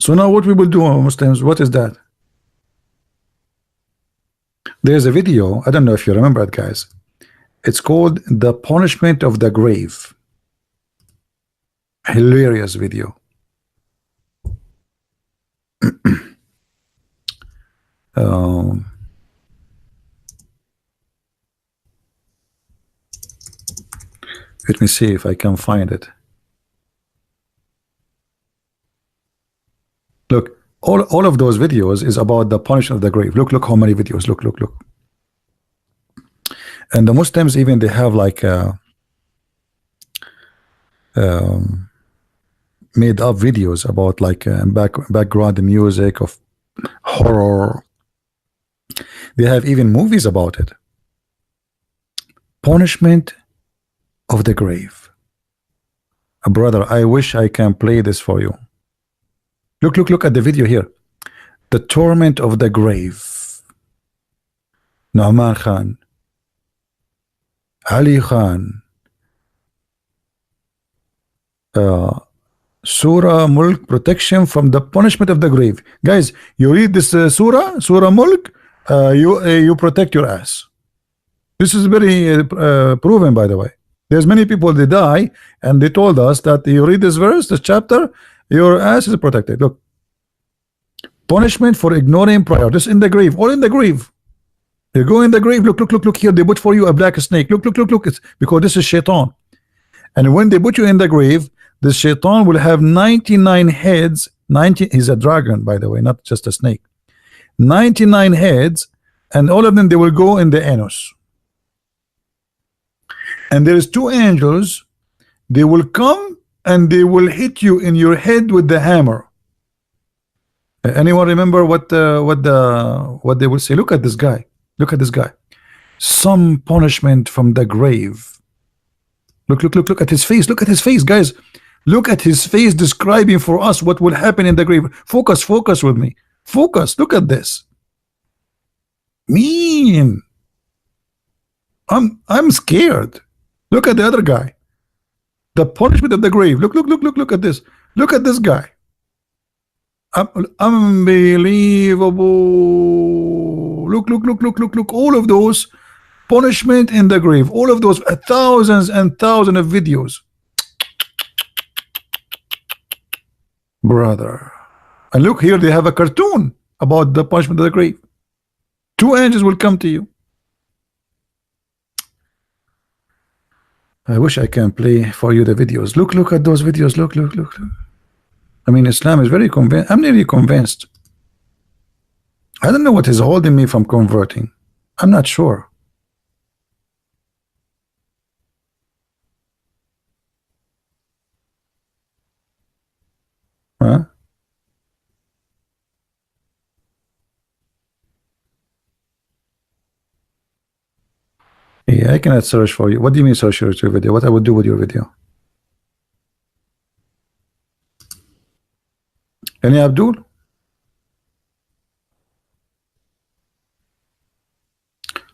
So now what we will do, Muslims? What is that? There's a video. I don't know if you remember it, guys. It's called "The Punishment of the Grave." Hilarious video. Let me see if I can find it. Look, all of those videos is about the punishment of the grave. Look how many videos. Look. And the Muslims, even they have like made up videos about like background music of horror. They have even movies about it. Punishment of the grave. Brother, I wish I can play this for you. Look at the video here. The torment of the grave. Nu'man Khan, Ali Khan, Surah Mulk, protection from the punishment of the grave. Guys, you read this Surah Mulk, you protect your ass. This is very proven, by the way. There's many people they die, and they told us that you read this verse, this chapter, your ass is protected. Look, punishment for ignoring prayer. This in the grave, all in the grave. You go in the grave. Look here. They put for you a black snake. Look. It's because this is shaitan. And when they put you in the grave, the shaitan will have 99 heads. 90. He's a dragon, by the way, not just a snake. 99 heads, and all of them they will go in the anus. And there is 2 angels. They will come and they will hit you in your head with the hammer. Anyone remember what they will say? Look at this guy. Look at this guy. Some punishment from the grave. Look at his face. Look at his face, guys. Look at his face describing for us what will happen in the grave. Focus with me. Focus. Look at this. Mean. I'm scared. Look at the other guy. The punishment of the grave. Look at this. Look at this guy. Unbelievable. Look. All of those punishment in the grave. All of those thousands and thousands of videos. Brother. And look here, they have a cartoon about the punishment of the grave. 2 angels will come to you. I wish I can play for you the videos. Look at those videos. Look. I mean, Islam is very convinced. I'm nearly convinced. I don't know what is holding me from converting. I'm not sure. Huh? Yeah, I cannot search for you. What do you mean search your video? What I would do with your video? Any Abdul?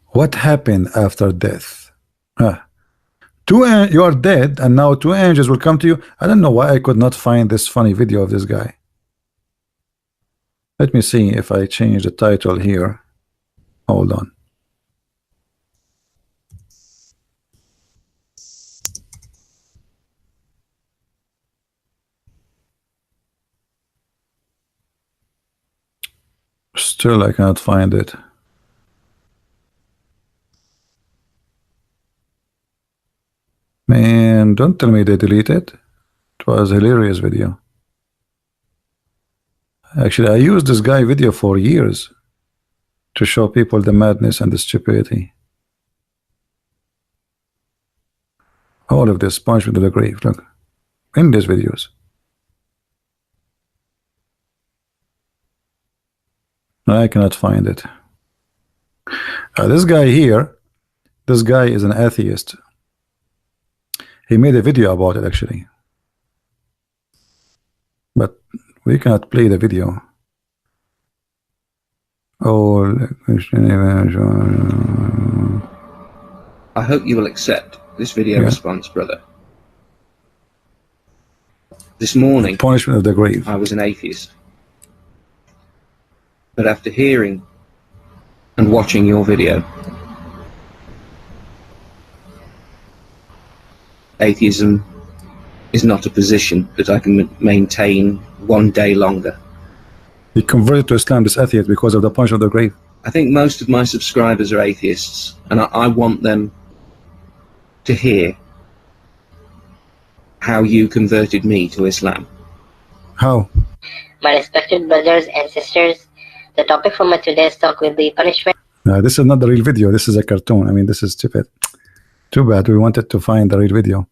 What happened after death? You are dead, and now 2 angels will come to you. I don't know why I could not find this funny video of this guy. Let me see if I change the title here. Hold on. Still, I cannot find it. Man. And don't tell me they deleted it. It was a hilarious video. Actually, I used this guy video for years to show people the madness and the stupidity. All of this punishment to the grave. Look, in these videos. I cannot find it. This guy here, this guy is an atheist. He made a video about it actually, but we cannot play the video. Oh, I hope you will accept this video response, brother. This morning, punishment of the grave. I was an atheist. But after hearing and watching your video, atheism is not a position that I can maintain one day longer. He converted to Islam, this atheist, because of the punishment of the grave. I think most of my subscribers are atheists, and I want them to hear how you converted me to Islam. How? My respected brothers and sisters, the topic for my today's talk will be punishment. This is not the real video. This is a cartoon. I mean, this is stupid. Too bad. We wanted to find the real video.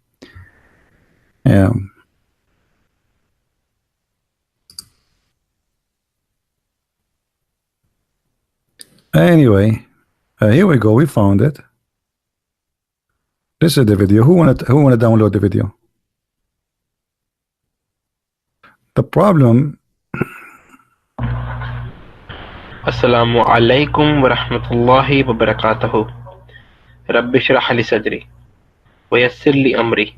Anyway, here we go. We found it. This is the video. Who wanna download the video? The problem. Assalamu alaikum wa rahmatullahi wa barakatuhu. Rabbi shrah li sadri wa yassir li amri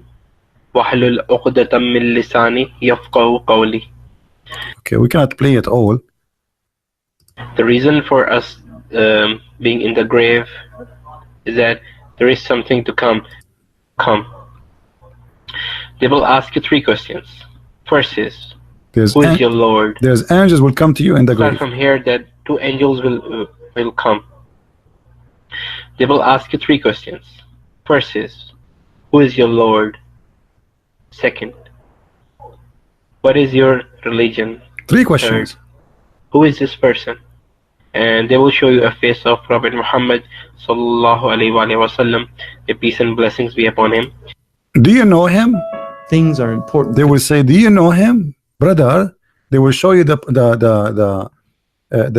wahlul 'uqdatam min lisani yafqahu qawli. Okay, we cannot play it all. The reason for us being in the grave is that there is something to come. They will ask you 3 questions. First is, who is your Lord? There's angels will come to you in the grave. Start from here that 2 angels will come. They will ask you 3 questions. First is, who is your Lord? Second, what is your religion? 3 questions. Third, who is this person? And they will show you a face of Prophet Muhammad sallallahu alaihi wasallam. The peace and blessings be upon him. Do you know him? Things are important. They will say, do you know him, brother? They will show you the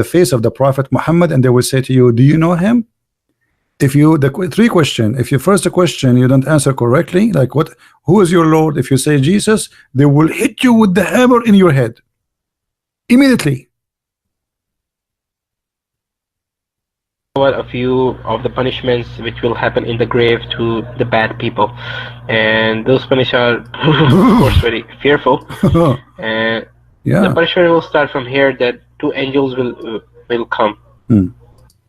face of the Prophet Muhammad, and they will say to you, do you know him? If you 3 questions, if you first question you don't answer correctly, like what, who is your Lord? If you say Jesus, they will hit you with the hammer in your head immediately. A few of the punishments which will happen in the grave to the bad people, and those punishments are of course very fearful. And the punishment will start from here that 2 angels will come.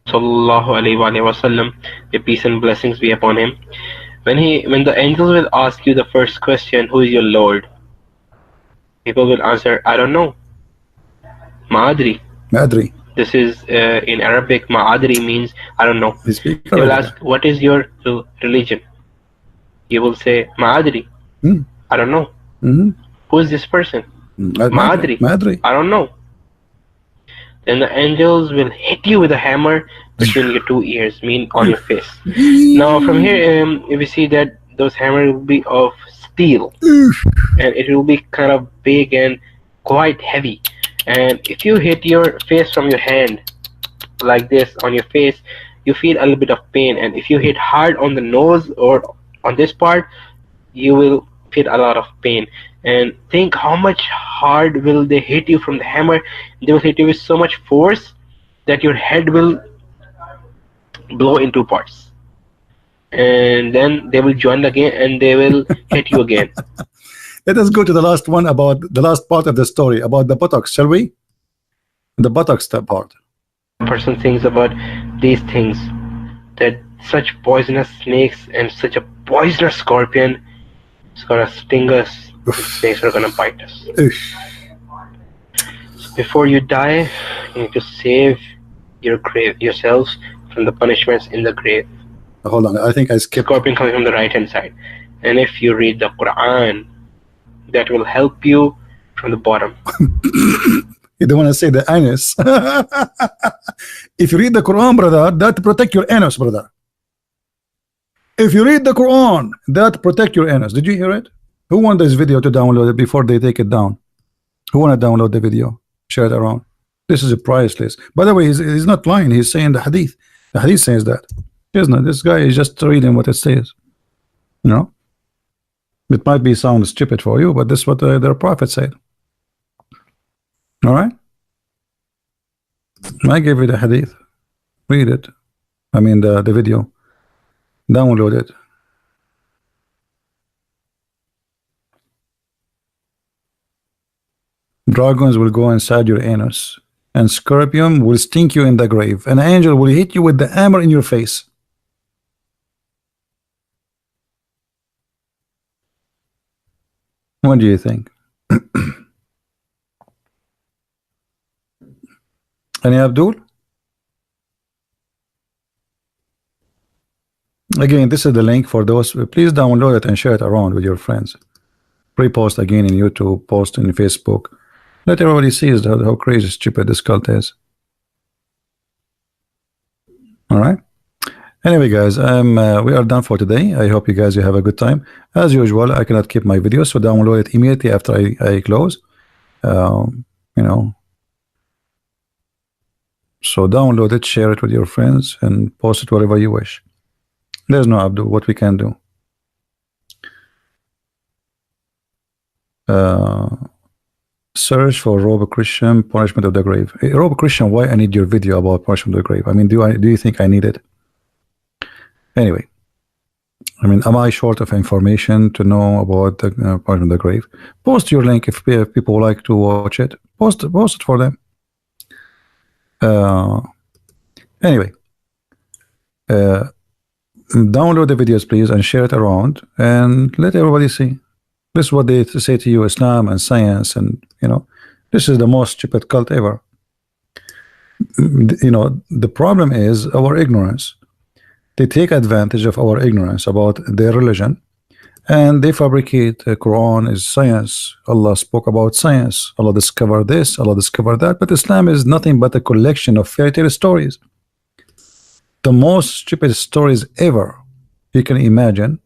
Sallallahu alaihi wasallam, the peace and blessings be upon him. When the angels will ask you the first question, who is your Lord? People will answer, I don't know. Ma'adri. Ma'adri. This is in Arabic. Ma'adri means I don't know. They will ask, what is your religion? You will say, Ma'adri. I don't know. Who is this person? Ma'adri. I don't know. Then the angels will hit you with a hammer between your 2 ears, mean on your face. Now from here, if you see that those hammers will be of steel, and it will be kind of big and quite heavy. And if you hit your face from your hand like this on your face, you feel a little bit of pain. And if you hit hard on the nose or on this part, you will feel a lot of pain. And think how much hard will they hit you from the hammer. They will hit you with so much force that your head will blow in 2 parts. And then they will join again and they will hit you again. Let us go to the last one, about the last part of the story, about the buttocks, shall we? The buttocks part. Person thinks about these things, that such poisonous snakes and such a poisonous scorpion is gonna sting us. Snakes are gonna bite us. So before you die, you need to save yourselves from the punishments in the grave. Hold on, I think I skipped. Scorpion coming from the right hand side, And if you read the Quran, that will help you from the bottom. You don't want to say the anus. If you read the Quran, brother, that protect your anus, brother. If you read the Quran, that protect your anus. Did you hear it? Who want this video to download it before they take it down? Who want to download the video? Share it around. This is a priceless. By the way, he's not lying. He's saying the hadith. The hadith says that. Isn't it? This guy is just reading what it says. You know? It might be sound stupid for you, but this is what their prophet said. All right? I gave you the hadith. Read it. I mean the video. Download it. Dragons will go inside your anus, and scorpion will stink you in the grave. An angel will hit you with the hammer in your face. What do you think? Any Abdul? Again, this is the link for those. Please download it and share it around with your friends. Repost again in YouTube, post in Facebook. Let everybody see how crazy stupid this cult is. All right. Anyway, guys, we are done for today. I hope you guys have a good time. As usual, I cannot keep my videos, so download it immediately after I close. You know. So download it, share it with your friends, and post it wherever you wish. There's no Abdul, what we can do. Search for Robo Christian punishment of the grave. Hey, Robo Christian, why I need your video about punishment of the grave? I mean, do you think I need it? Anyway, I mean, am I short of information to know about the punishment of the grave? Post your link if people like to watch it. Post it for them. Anyway, download the videos, please, and share it around, and let everybody see. This is what they say to you: Islam and science, and you know, this is the most stupid cult ever. You know, the problem is our ignorance. They take advantage of our ignorance about their religion, and they fabricate the Quran is science. Allah spoke about science. Allah discovered this. Allah discovered that. But Islam is nothing but a collection of fairy tale stories. The most stupid stories ever you can imagine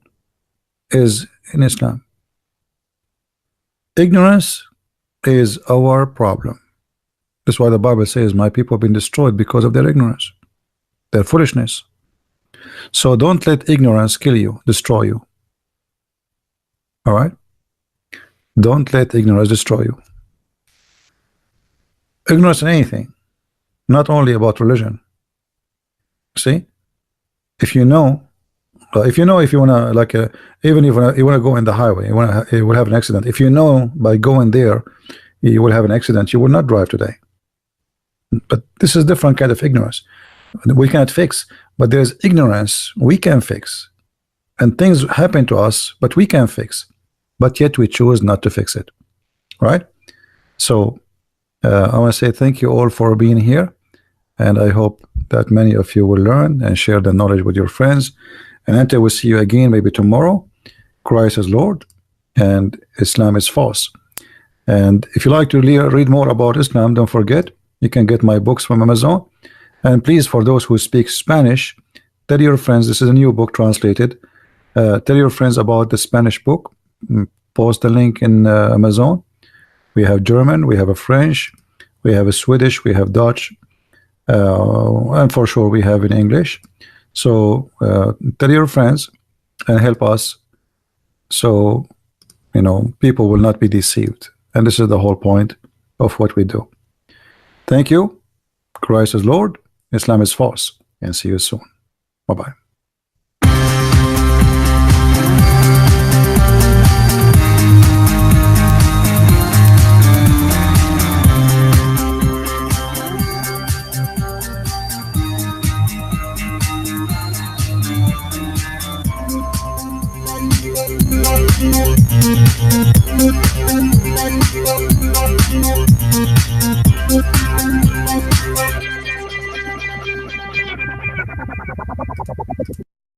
is in Islam. Ignorance is our problem. That's why the Bible says, my people have been destroyed because of their ignorance, their foolishness. So don't let ignorance kill you, destroy you. All right? Don't let ignorance destroy you. Ignorance in anything, not only about religion. See, if you know, if you want to, like, even if you want to go in the highway, you will have an accident. If you know by going there, you will have an accident, you will not drive today. But this is different kind of ignorance. We cannot fix, but there is ignorance we can fix, and things happen to us, but we can fix, but yet we choose not to fix it. Right? So I want to say thank you all for being here. And I hope that many of you will learn and share the knowledge with your friends. And until we see you again, maybe tomorrow, Christ is Lord and Islam is false. And if you like to read more about Islam, don't forget, you can get my books from Amazon. And please, for those who speak Spanish, tell your friends, this is a new book translated. Tell your friends about the Spanish book. Post the link in Amazon. We have German, we have a French, we have a Swedish, we have Dutch. And for sure we have in English. So tell your friends and help us, so you know people will not be deceived. And this is the whole point of what we do. Thank you. Christ is Lord, Islam is false, and see you soon. Bye-bye.